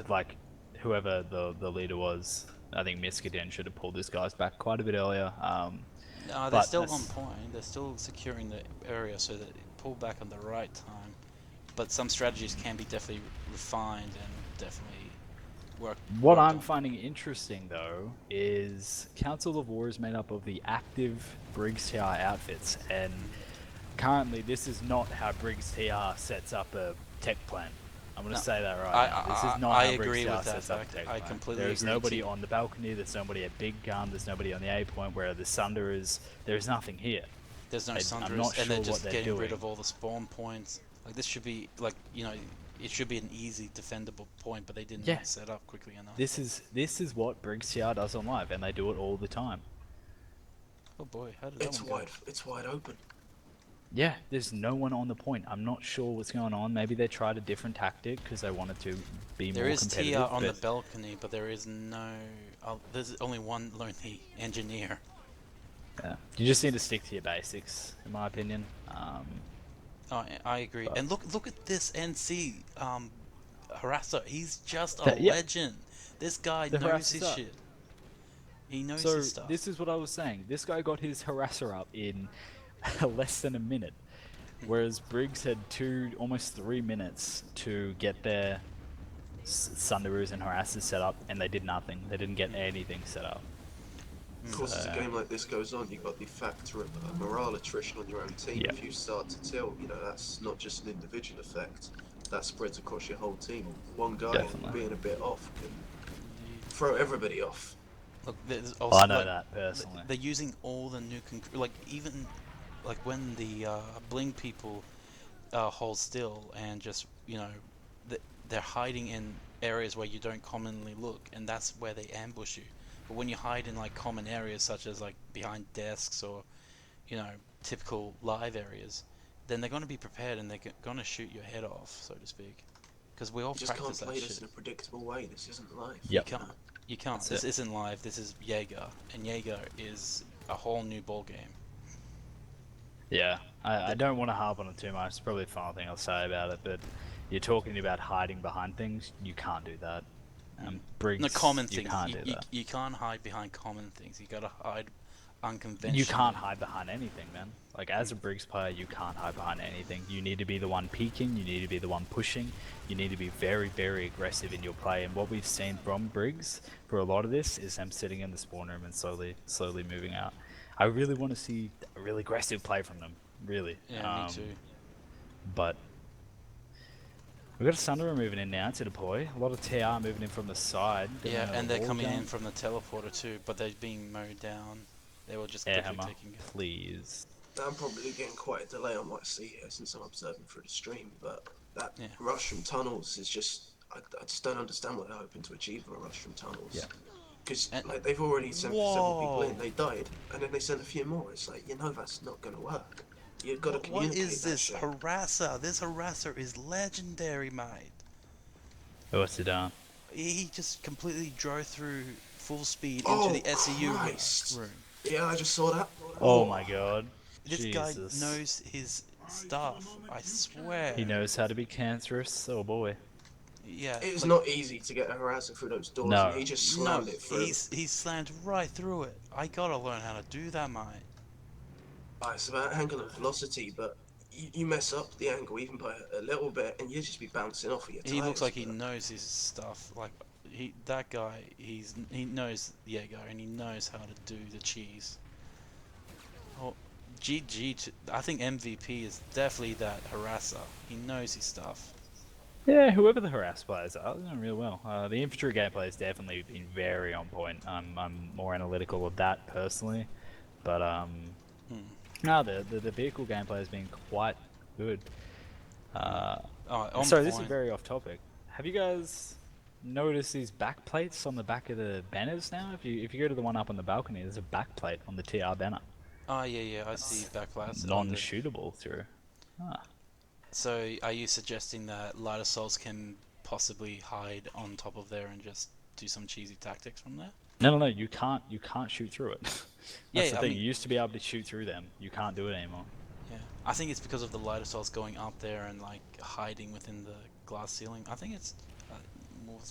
Like whoever the leader was, I think Miskadin should have pulled this guys back quite a bit earlier. No, they're still on point. They're still securing the area so that they pull back on the right time. But some strategies can be definitely refined and definitely work. What I'm finding interesting though is Council of War is made up of the active Briggs TR outfits, and currently this is not how Briggs TR sets up a tech plan. I'm going to say that right now. This is not how Briggs TR sets up a tech plan. I completely There's agree nobody on the balcony, there's nobody at Big Gun, there's nobody on the A point where the Sunder is. There's nothing here. There's no I'm Sundras, not sure and they're what just they're getting doing. rid of all the spawn points. Like this should be like, you know, it should be an easy defendable point, but they didn't set up quickly enough. This is what Briggs TR does on live, and they do it all the time. Oh boy, how did that one go? It's wide open. Yeah, there's no one on the point. I'm not sure what's going on. Maybe they tried a different tactic because they wanted to be more competitive. There is TR on the balcony, but there is no... there's only one lonely engineer. Yeah. You just need to stick to your basics, in my opinion. I agree. And look at this NC harasser. He's just a legend. This guy knows his shit. He knows his stuff. This is what I was saying. This guy got his harasser up in less than a minute, whereas Briggs had almost 3 minutes to get their Sundaroos and harassers set up, and they did nothing. They didn't get anything set up. Of course, as a game like this goes on, you've got the factor of morale attrition on your own team. If you start to tilt, you know, that's not just an individual effect. That spreads across your whole team. One guy being a bit off can throw everybody off. Look, there's also, I know that personally. They're using all the new even like when the bling people hold still and just, you know, they're hiding in areas where you don't commonly look, and that's where they ambush you. But when you hide in like common areas such as like behind desks or, you know, typical live areas, then they're going to be prepared and they're going to shoot your head off, so to speak. Because we all practice that shit. You just can't play this in a predictable way. This isn't live. Yep. You can't. This isn't live. This is Jaeger, and Jaeger is a whole new ball game. Yeah, I don't want to harp on it too much. It's probably the final thing I'll say about it, but you're talking about hiding behind things. You can't do that. Briggs, no, common things. Can't do that. You can't hide behind common things. You gotta hide unconventional. You can't hide behind anything, man. Like, as a Briggs player, you can't hide behind anything. You need to be the one peeking. You need to be the one pushing. You need to be very, very aggressive in your play. And what we've seen from Briggs for a lot of this is them sitting in the spawn room and slowly moving out. I really want to see a really aggressive play from them. Really. Yeah, me too. But we've got a Sunderer moving in now to deploy. A lot of TR moving in from the side. Yeah, and they're coming in jump. from the teleporter too, but they're being mowed down. They were just Air quickly hammer, taking it. please. I'm probably getting quite a delay on what I see here since I'm observing through the stream, but that Yeah. rush from tunnels is just... I just don't understand what they're hoping to achieve with a rush from tunnels. Yeah. Because And- like, they've already sent several people in, Whoa. they died, and then they sent a few more. It's like, you know that's not going to work. You've got to What communicate is that this shit. harasser? This harasser is legendary, mate. Oh, what's it down? He just completely drove through full speed Oh, into the SEU Christ. room. Yeah, I just saw that. Oh my god. This Jesus. guy knows his stuff. I swear. He knows how to be cancerous. Oh boy. Yeah. It's like- not easy to get a harasser through those doors, No. and he just No, slammed it through. he slammed right through it. I gotta learn how to do that, mate. It's about angle and velocity, but you mess up the angle even by a little bit, and you just be bouncing off of your tires. He looks like he but- knows his stuff. Like that guy, he knows Jaeger and he knows how to do the cheese. Oh, GG. I think MVP is definitely that harasser. He knows his stuff. Yeah, whoever the harass players are, they're doing real well. The infantry gameplay has definitely been very on point. I'm more analytical of that personally, but no, the vehicle gameplay has been quite good. On Sorry, this is point. very off topic. Have you guys noticed these back plates on the back of the banners now? If you go to the one up on the balcony, there's a back plate on the TR banner. Oh yeah, I see backflash. Non-shootable through. Ah. So, are you suggesting that light assaults can possibly hide on top of there and just do some cheesy tactics from there? No, you can't shoot through it. That's Yeah, the I thing. mean- You used to be able to shoot through them. You can't do it anymore. Yeah, I think it's because of the light assaults going up there and like hiding within the glass ceiling. I think it's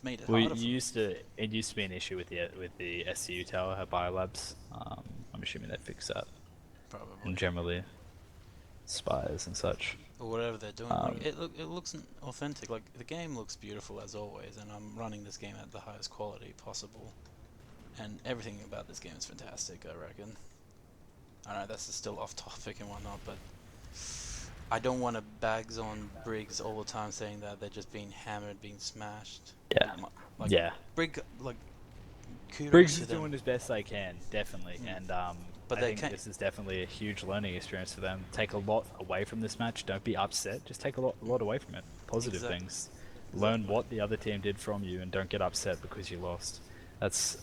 made it Well, harder. it used to be an issue with the SCU tower at Biolabs. I'm assuming they fixed that. Probably. And generally, spires and such. Or whatever they're doing. Like, it looks authentic. Like the game looks beautiful as always, and I'm running this game at the highest quality possible. And everything about this game is fantastic, I reckon. I know that's still off topic and whatnot, but I don't want to bags on Briggs all the time saying that they're just being hammered, being smashed. Yeah. Like, Yeah. Kudos Briggs to is them. doing as best they can, definitely, and But I they think can't- this is definitely a huge learning experience for them. Take a lot away from this match. Don't be upset. Just take a lot away from it. Positive Exactly. things. Learn what the other team did from you, and don't get upset because you lost. That's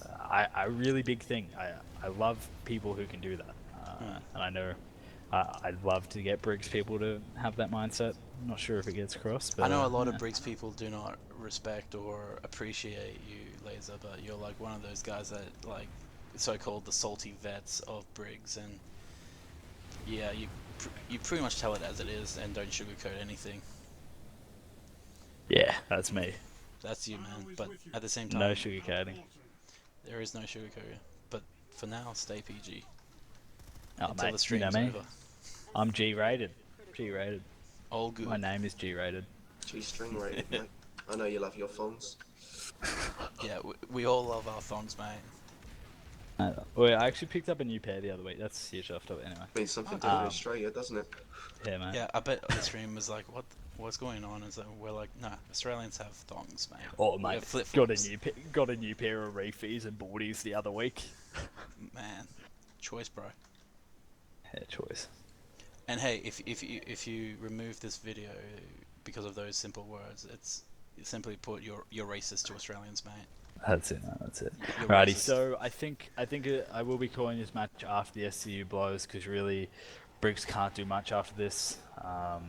a really big thing. I love people who can do that, and I know I'd love to get Briggs people to have that mindset. I'm not sure if it gets across, but I know a lot yeah. of Briggs people do not respect or appreciate you, Laser, but you're like one of those guys that like so-called the salty vets of Briggs, and yeah, you pretty much tell it as it is and don't sugarcoat anything. Yeah, that's me. That's you, man. But at the same time, No sugarcoating. there is no sugarcoating. But for now, stay PG Oh, until mate, the stream's you know me. over. I'm G-rated. G-rated. All good. My name is G-rated. G-string rated, mate. I know you love your thongs. Yeah, we all love our thongs, mate. Well, I actually picked up a new pair the other week. That's huge off top anyway. Means something to Australia, doesn't it? Yeah, mate. Yeah, I bet the stream was like, what's going on? And so we're like, nah, Australians have thongs, mate. Oh, We mate, have flip-flops. got a new pair of reefs and boardies the other week. Man, choice, bro. Yeah, choice. And hey, if you remove this video because of those simple words, it's simply put, you're racist to Australians, mate. That's it, man. That's it. You're Righty. racist. So I think I will be calling this match after the SCU blows because really, Briggs can't do much after this. I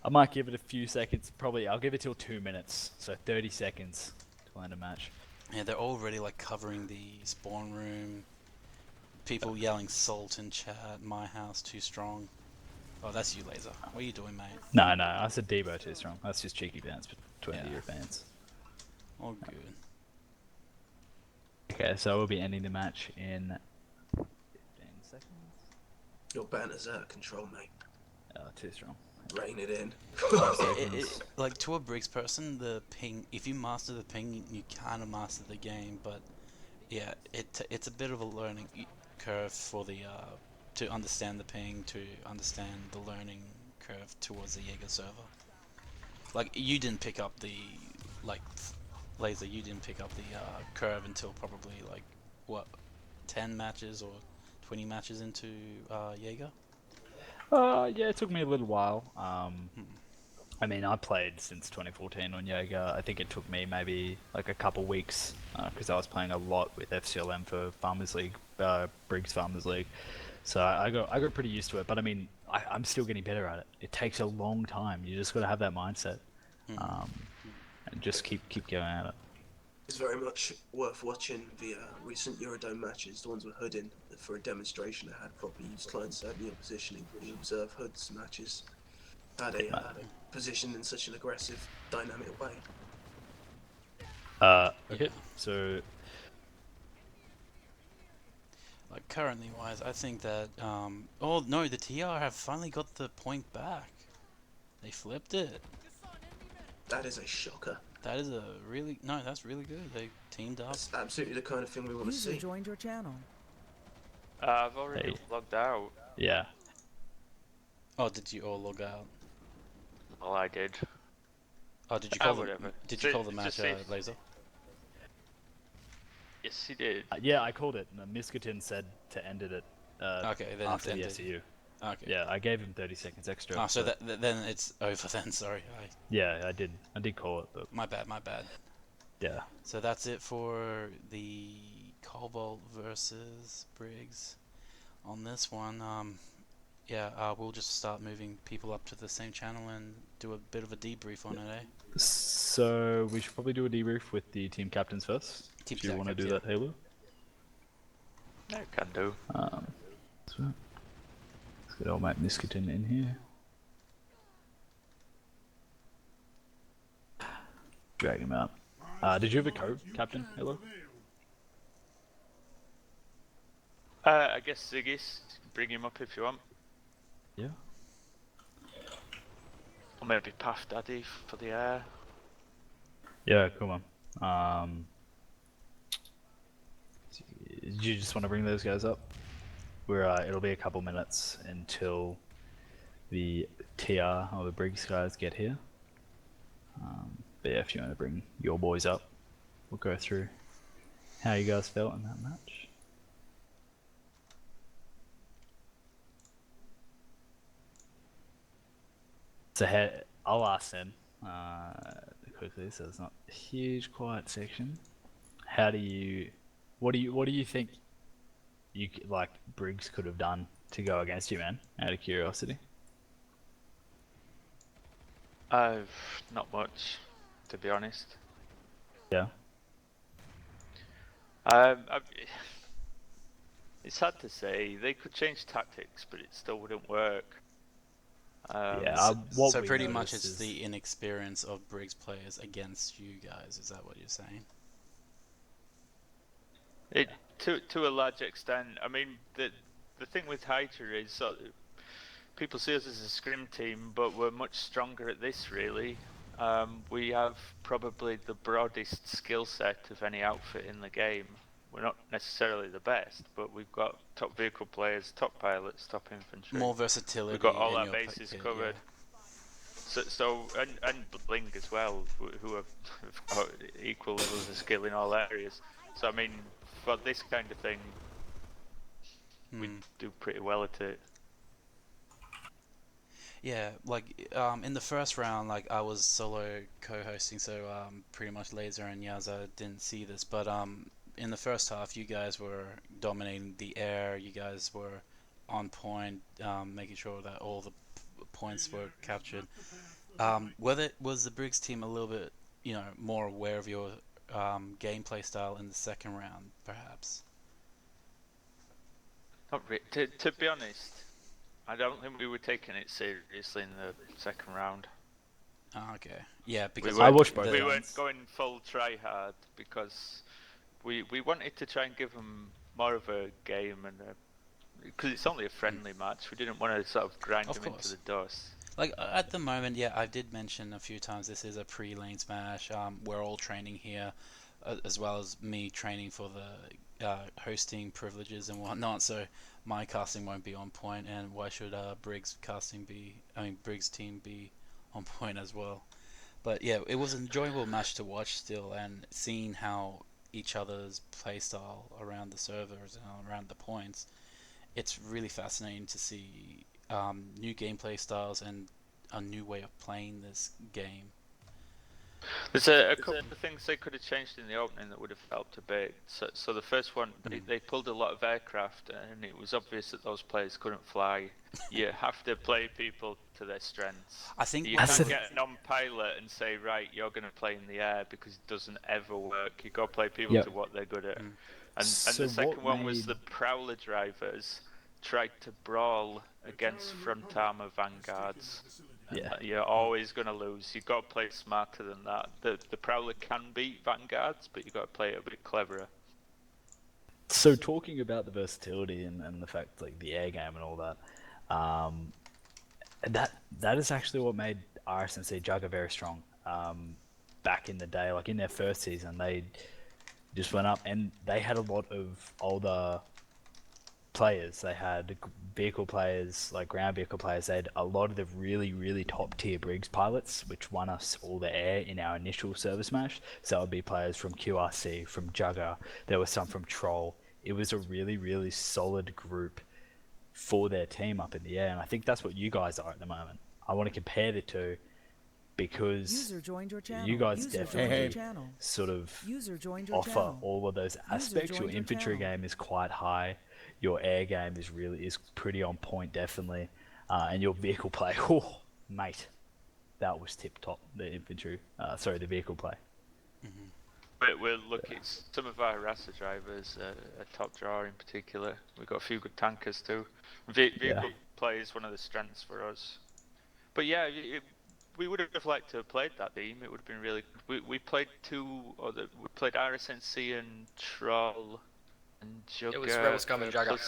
might give it a few seconds. Probably I'll give it till 2 minutes, so 30 seconds to end a match. Yeah, they're already like covering the spawn room. People yelling salt in chat. My house too strong. Oh, that's you, Laser. What are you doing, mate? No, I said Debo too strong. That's just cheeky bands between Yeah. the Europeans. All good. Okay, so we'll be ending the match in 15 seconds. Your banner's out of control, mate. Too strong. Rein it in. Like to a Briggs person, the ping. If you master the ping, you kind of master the game. But yeah, it's a bit of a learning. curve for the to understand the ping, to understand the learning curve towards the Jaeger server. Like you didn't pick up the like Laser, you didn't pick up the curve until probably like what 10 matches or 20 matches into Jaeger. Yeah, it took me a little while. Hmm. I mean, I played since 2014 on Jaeger. I think it took me maybe like a couple weeks because I was playing a lot with FCLM for Farmers League, Briggs Farmers League. So I got pretty used to it. But I mean, I'm still getting better at it. It takes a long time. You just got to have that mindset, and just keep going at it. It's very much worth watching the recent Eurodome matches, the ones with Hood in, for a demonstration. I had properly used client-side Neo positioning. We observe Hood's matches. Had a position in such an aggressive, dynamic way. Okay, Yeah. so Like currently wise, I think that oh no, the TR have finally got the point back. They flipped it. That is a shocker. That is a really that's really good. They teamed up. That's absolutely the kind of thing we want to User see. joined your channel. I've already logged out. yeah, Oh, did you all log out? Well, I did. Oh, did you call the whatever. Did you call the match Just say- Laser? Yes, he did. yeah, I called it. And Miskotin said to end it Okay, then after the it's ended. SEU. Okay. Yeah, I gave him 30 seconds extra. Oh, so but- then it's over then. Sorry. Yeah, I did call it, but My bad. yeah. So that's it for the Cobalt versus Briggs. On this one, we'll just start moving people up to the same channel and do a bit of a debrief on it, eh? So we should probably do a debrief with the team captains first. Team Do you want to do captains, that, Halo? I can do. So let's get old mate Miskotin in here. Drag him out. Did you have a code, Captain? Hello? I guess Ziggy's, bring him up if you want. Yeah. Or maybe Puff Daddy for the air. Yeah, come on. Do you just want to bring those guys up? It'll be a couple minutes until the TR or the Briggs guys get here. But yeah, if you want to bring your boys up, we'll go through how you guys felt in that match. So I'll ask them quickly, so it's not a huge quiet section. What do you think Briggs could have done to go against you, man? Out of curiosity. Not much, to be honest. Yeah. It's hard to say. They could change tactics, but it still wouldn't work. So pretty much it's the inexperience of Briggs players against you guys. Is that what you're saying? To a large extent. I mean, the thing with Hydra is people see us as a scrim team, but we're much stronger at this, really. We have probably the broadest skill set of any outfit in the game. We're not necessarily the best, but we've got top vehicle players, top pilots, top infantry. More versatility. We've got all in our your bases kit, covered. Yeah. So and BLNG as well, who have got equal levels of skill in all areas. So I mean, for this kind of thing, we do pretty well at it. Yeah, like in the first round, like I was solo co-hosting, so pretty much Laser and Yaza didn't see this, but in the first half, you guys were dominating the air. You guys were on point, making sure that all the points were captured. Was the Briggs team a little bit, more aware of your gameplay style in the second round, perhaps? Not to be honest, I don't think we were taking it seriously in the second round. Oh, okay. Yeah, because I watched both We rounds. weren't going full try hard because we wanted to try and give them more of a game, and because it's only a friendly match, we didn't want to sort of grind Of them course. into the dust. Like at the moment, yeah, I did mention a few times this is a pre-Lanesmash. We're all training here, as well as me training for the hosting privileges and whatnot, so my casting won't be on point, and why should Briggs' team be on point as well? But yeah, it was an enjoyable match to watch still, and seeing how each other's playstyle around the servers and around the points, it's really fascinating to see new gameplay styles and a new way of playing this game. There's a couple of things they could have changed in the opening that would have helped a bit. So the first one, they pulled a lot of aircraft, and it was obvious that those players couldn't fly. You have to play people to their strengths. I think you can't get a non-pilot and say, right, you're going to play in the air, because it doesn't ever work. You got to play people to what they're good at. And So the second one what was the Prowler drivers tried to brawl against front armor vanguards. Yeah. You're always going to lose. You've got to play smarter than that. The Prowler can beat vanguards, but you've got to play it a bit cleverer. So talking about the versatility and the fact, like, the air game and all that, that is actually what made RSNC Jugger very strong. Back in the day, like in their first season, they just went up, and they had a lot of older players. They had vehicle players, like ground vehicle players. They had a lot of the really, really top tier Briggs pilots, which won us all the air in our initial service match. So it would be players from QRC, from Jugger. There were some from Troll. It was a really, really solid group for their team up in the air, and I think that's what you guys are at the moment. I want to compare the two, because User joined your channel. you guys User joined definitely your channel. sort of User joined your offer channel. all of those aspects. Your joined your infantry channel. game is quite high. Your air game is pretty on point, definitely, and your vehicle play, oh mate, that was tip top. The infantry, the vehicle play. But we're lucky. Some of our Rasa drivers are top drawer in particular. We've got a few good tankers too. Vehicle play is one of the strengths for us. But yeah, we would have liked to have played that team. It would have been really good. We played we played RSNC and Troll and Jugger. It was Rebel Scum and Jugger.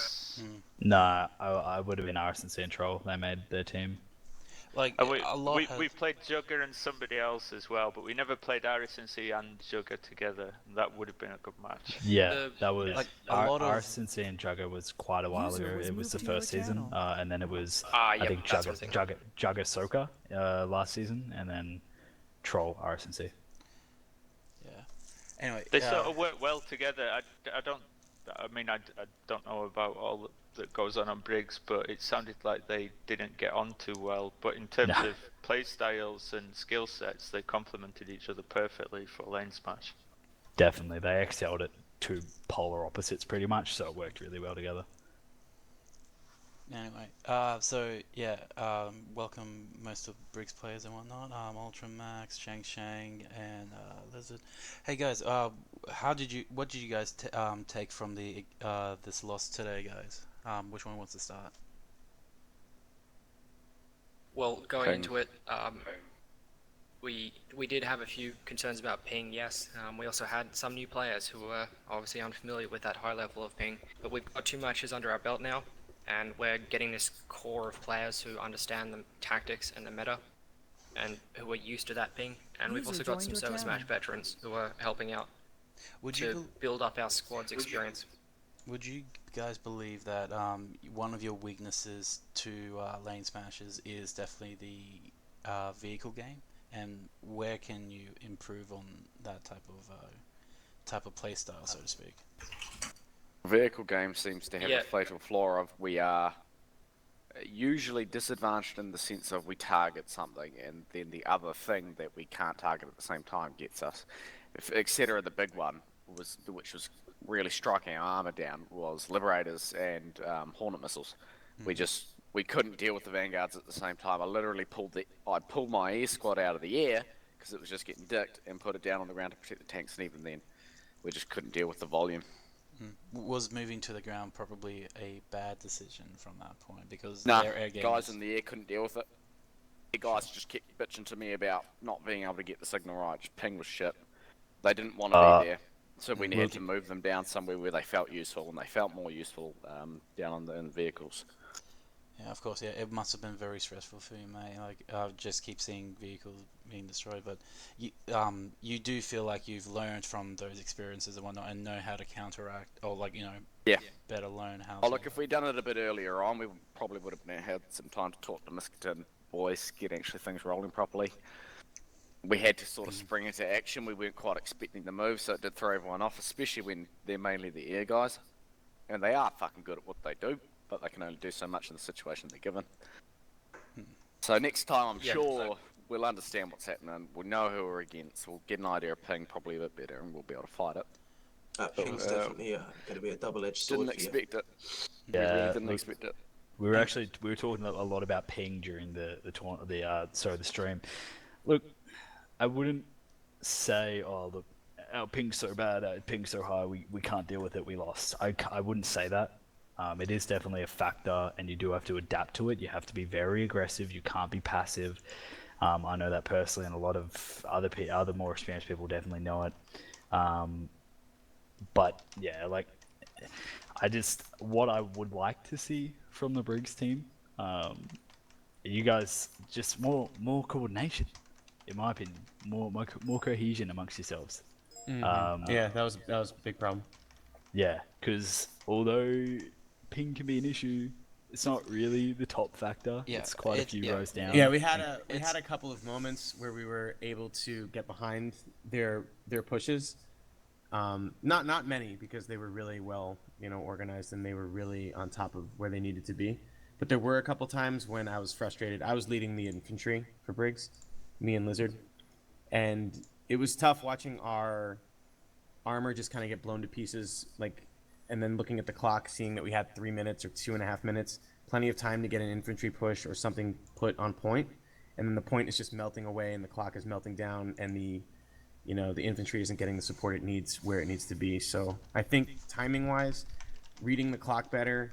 Nah, I would have been RSNC and Troll. They made their team. Like we played Jugger and somebody else as well, but we never played RSNC and Jugger together. And that would have been a good match. Yeah, that was like a lot of RSNC and Jugger was quite a while User ago. was It was the moved to your first season, channel. and then it was Ah, I yep, think that's what I'm thinking. Jugger Soka last season, and then Troll RSNC. yeah. Anyway, They sort of work well together. I don't know about all that goes on Briggs, but it sounded like they didn't get on too well. But in terms of play styles and skill sets, they complemented each other perfectly for Lanesmash. Definitely, they excelled at two polar opposites pretty much, so it worked really well together. Anyway, welcome most of Briggs players and whatnot. Ultramax, Shang, and Lizard. Hey guys, what did you guys take from the this loss today, guys? Which one wants to start? Well, going into it, we did have a few concerns about ping, yes. We also had some new players who were obviously unfamiliar with that high level of ping. But we've got 2 matches under our belt now, and we're getting this core of players who understand the tactics and the meta, and who are used to that ping. And we've also got some service match veterans who are helping out to build up our squad's experience. Would you guys believe that one of your weaknesses to Lanesmash is definitely the vehicle game, and where can you improve on that type of play style, so to speak? Vehicle game seems to have a fatal flaw of we are usually disadvantaged in the sense of we target something, and then the other thing that we can't target at the same time gets us. Etc. The big one which was really striking our armor down was Liberators and Hornet missiles. We couldn't deal with the Vanguards at the same time. I literally pulled my air squad out of the air because it was just getting dicked, and put it down on the ground to protect the tanks, and even then we just couldn't deal with the volume. Was moving to the ground probably a bad decision from that point, because Nah, their air game guys in the air couldn't deal with it. The guys just kept bitching to me about not being able to get the signal right. Ping was shit. They didn't want to be there, so we had to move them down somewhere where they felt useful, and they felt more useful down in the vehicles. Yeah, of course. Yeah, it must have been very stressful for you, mate. Like, just keep seeing vehicles being destroyed, but you do feel like you've learned from those experiences and whatnot, and know how to counteract, or like, Yeah. better learn how. Oh, to... look, if we'd done it a bit earlier on, we probably would have had some time to talk to Miskatonic boys, get actually things rolling properly. We had to sort of spring into action. We weren't quite expecting the move, so it did throw everyone off, especially when they're mainly the air guys. And they are fucking good at what they do, but they can only do so much in the situation they're given. So next time, I'm sure we'll understand what's happening. We'll know who we're against. We'll get an idea of ping probably a bit better, and we'll be able to fight it. Ping's definitely going to be a double-edged sword. Didn't expect it. Yeah, we really didn't expect it. We were talking a lot about ping during the stream. Look, I wouldn't say, oh, look, our ping's so bad, our ping's so high, we can't deal with it, we lost. I wouldn't say that. It is definitely a factor, and you do have to adapt to it. You have to be very aggressive. You can't be passive. I know that personally, and a lot of other more experienced people definitely know it. But yeah, like, what I would like to see from the Briggs team, you guys, just more coordination, in my opinion, more cohesion amongst yourselves. Yeah, that was a big problem. Yeah, because although ping can be an issue, it's not really the top factor. Yeah, it's quite a few rows down. Yeah, we had a couple of moments where we were able to get behind their pushes. Not many, because they were really well organized, and they were really on top of where they needed to be. But there were a couple times when I was frustrated. I was leading the infantry for Briggs, me and Lizard, and it was tough watching our armor just kind of get blown to pieces, and then looking at the clock, seeing that we had 3 minutes or 2.5 minutes, plenty of time to get an infantry push or something put on point, and then the point is just melting away, and the clock is melting down, and the infantry isn't getting the support it needs where it needs to be. So I think timing-wise, reading the clock better,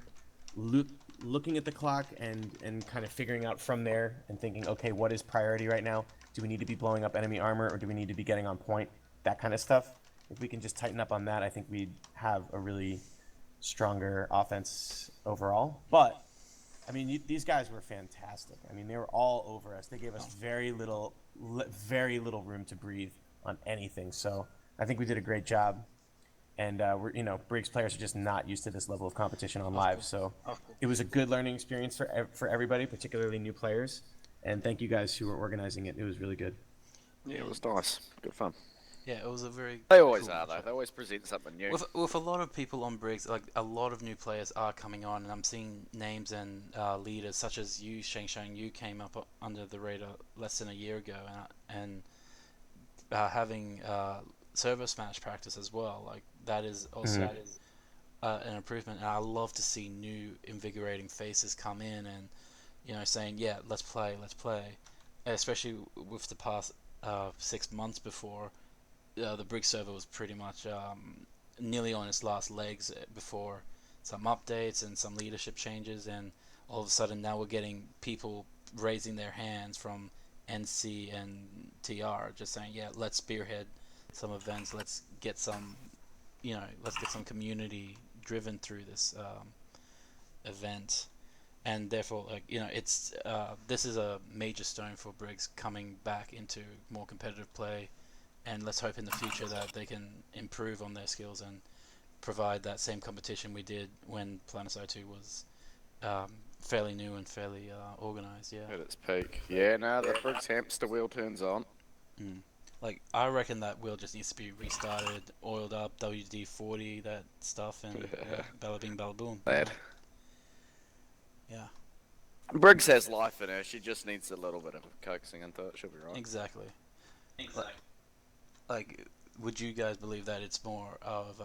looking at the clock and kind of figuring out from there and thinking, okay, what is priority right now? Do we need to be blowing up enemy armor, or do we need to be getting on point? That kind of stuff. If we can just tighten up on that, I think we'd have a really stronger offense overall. But, I mean, these guys were fantastic. I mean, they were all over us. They gave us very little room to breathe on anything. So I think we did a great job. And Briggs players are just not used to this level of competition on live. So it was a good learning experience for everybody, particularly new players. And thank you guys who were organizing it. It was really good. Yeah, it was nice. Good fun. Yeah, it was a very... They always are, though. They always present something new. With a lot of people on Briggs, like, a lot of new players are coming on, and I'm seeing names and leaders such as you, Sheng. You came up under the radar less than a year ago, and having server smash practice as well. Like, that is also an improvement, and I love to see new, invigorating faces come in and, saying, yeah, let's play. Especially with the past 6 months before... the Briggs server was pretty much nearly on its last legs before some updates and some leadership changes, and all of a sudden now we're getting people raising their hands from NC and TR, just saying, yeah, let's spearhead some events, let's get some community driven through this event, and therefore, it's this is a major stone for Briggs coming back into more competitive play. And let's hope in the future that they can improve on their skills and provide that same competition we did when Planet 2 was fairly new and fairly organized. Yeah. At its peak. Yeah, no, the Briggs hamster wheel turns on. Like, I reckon that wheel just needs to be restarted, oiled up, WD-40, that stuff, and bada bing, bada boom. Bad. Yeah. Briggs has life in her. She just needs a little bit of coaxing into it. She'll be right. Exactly. Like, would you guys believe that it's more of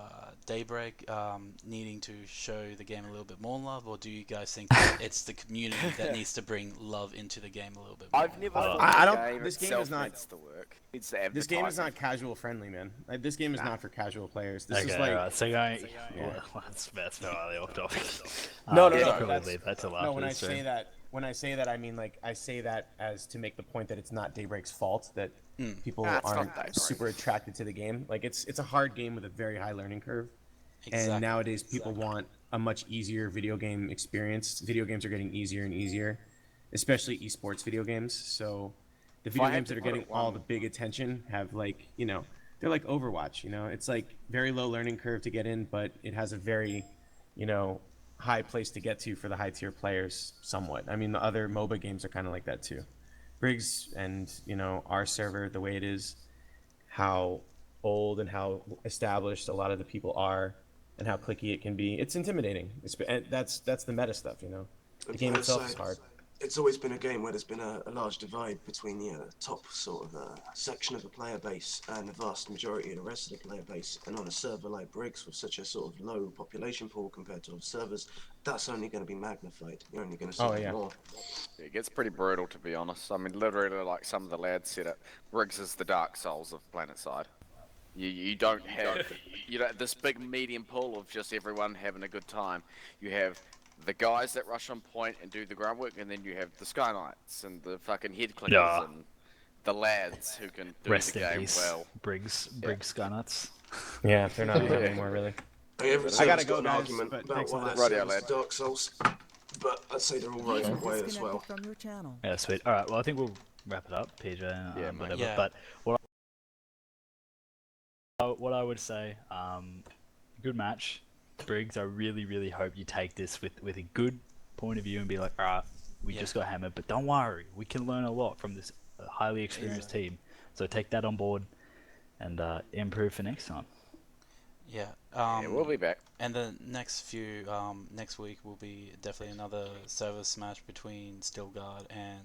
Daybreak needing to show the game a little bit more love, or do you guys think that it's the community that needs to bring love into the game a little bit more? I've never thought I the don't. game This game itself is not. needs to work. It's This game is not casual friendly, man. Like, this game is not for casual players. This Okay, is like. right. So going, that's fairly off topic. No. That's a lot. No, when I say that, I mean, like, I say that as to make the point that it's not Daybreak's fault that people aren't super attracted to the game. Like, it's a hard game with a very high learning curve, and nowadays people want a much easier video game experience. Video games are getting easier and easier, especially esports video games. So the video games that are getting all the big attention have like, you know, they're like Overwatch, you know, it's like very low learning curve to get in, but it has a very, you know, high place to get to for the high tier players somewhat. I mean, the other MOBA games are kind of like that too. Briggs and, you know, our server, the way it is, how old and how established a lot of the people are and how clicky it can be, it's intimidating. And that's the meta stuff, you know. The game itself is hard. It's always been a game where there's been a large divide between the top sort of section of the player base and the vast majority of the rest of the player base. And on a server like Briggs with such a sort of low population pool compared to other servers, that's only going to be magnified. You're only going to see more. It gets pretty brutal, to be honest. I mean, literally, like some of the lads said it, Briggs is the Dark Souls of PlanetSide. You don't have this big medium pool of just everyone having a good time. You have the guys that rush on point and do the groundwork, and then you have the Sky Knights and the fucking head clickers and the lads who can do the game well. Briggs Sky Knights. Yeah, they're not around anymore, really. I gotta go, an guys, argument but about thanks a why lot. that server's Dark Souls, but I'd say they're all right in a way as well. From your channel. Yeah, sweet. All right, well, I think we'll wrap it up, PJ. Whatever. Yeah. But what I would say, good match, Briggs. I really, really hope you take this with a good point of view and be like, all right, we just got hammered, but don't worry, we can learn a lot from this highly experienced team. So take that on board and improve for next time. Yeah. We'll be back. And the next week will be definitely another server smash between Stillguard and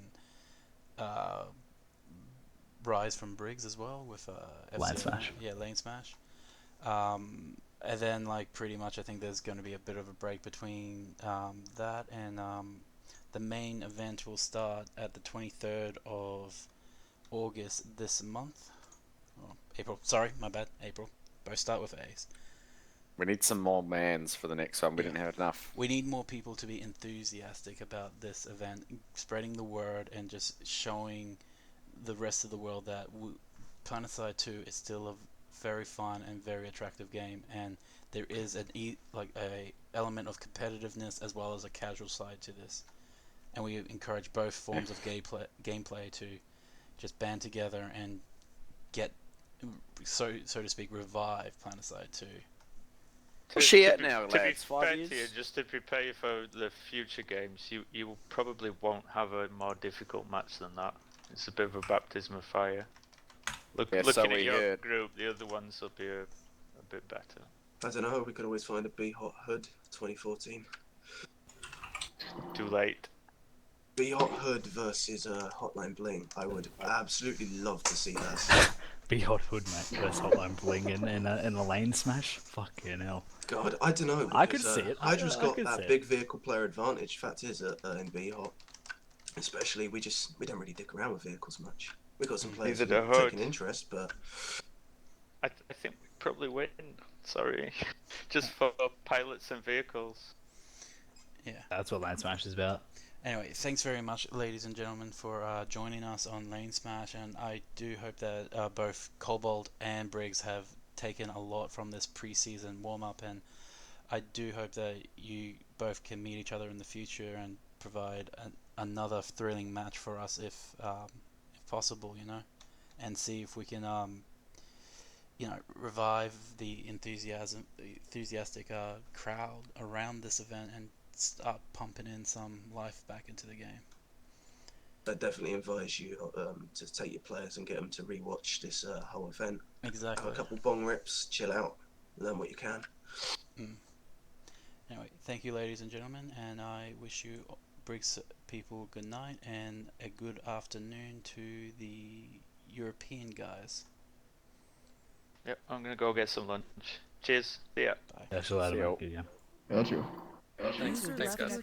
Rise from Briggs as well with Lanesmash. Yeah, Lanesmash. And then like pretty much I think there's going to be a bit of a break between that and the main event will start at the 23rd of August this month. Oh, April. Sorry, my bad. April. Both start with A's. We need some more mans for the next one. We didn't have enough. We need more people to be enthusiastic about this event, spreading the word and just showing the rest of the world that PlanetSide 2 is still a very fun and very attractive game, and there is a element of competitiveness as well as a casual side to this. And we encourage both forms of gameplay to just band together and get, so to speak, revive PlanetSide 2. Now, lads. 5 years. To you, just to prepare you for the future games, you probably won't have a more difficult match than that. It's a bit of a baptism of fire. Looking at your group, the other ones will be a bit better. I don't know, we could always find a B-Hot Hood 2014. Too late. B-Hot Hood versus Hotline Bling. I would absolutely love to see that. B-Hot Hood, mate, versus Hotline Bling in a Lanesmash. Fucking hell. God, I don't know. I could see it. Hydra's got that big vehicle player advantage. Fact is, in B-Hot, especially, we don't really dick around with vehicles much. We got some players who are taking interest, but I think we probably win. Sorry, just for pilots and vehicles. Yeah, that's what Lanesmash is about. Anyway, thanks very much, ladies and gentlemen, for joining us on Lanesmash, and I do hope that both Cobalt and Briggs have taken a lot from this preseason warm-up, and I do hope that you both can meet each other in the future and provide another thrilling match for us if possible, you know, and see if we can revive the enthusiastic crowd around this event and start pumping in some life back into the game. I definitely advise you to take your players and get them to rewatch this whole event. Exactly. Have a couple bong rips, chill out, learn what you can. Anyway, thank you, ladies and gentlemen, and I wish you Briggs people good night and a good afternoon to the European guys. Yep, I'm gonna go get some lunch. Cheers. See ya. Bye. Yeah, she'll add a good game. Thanks guys.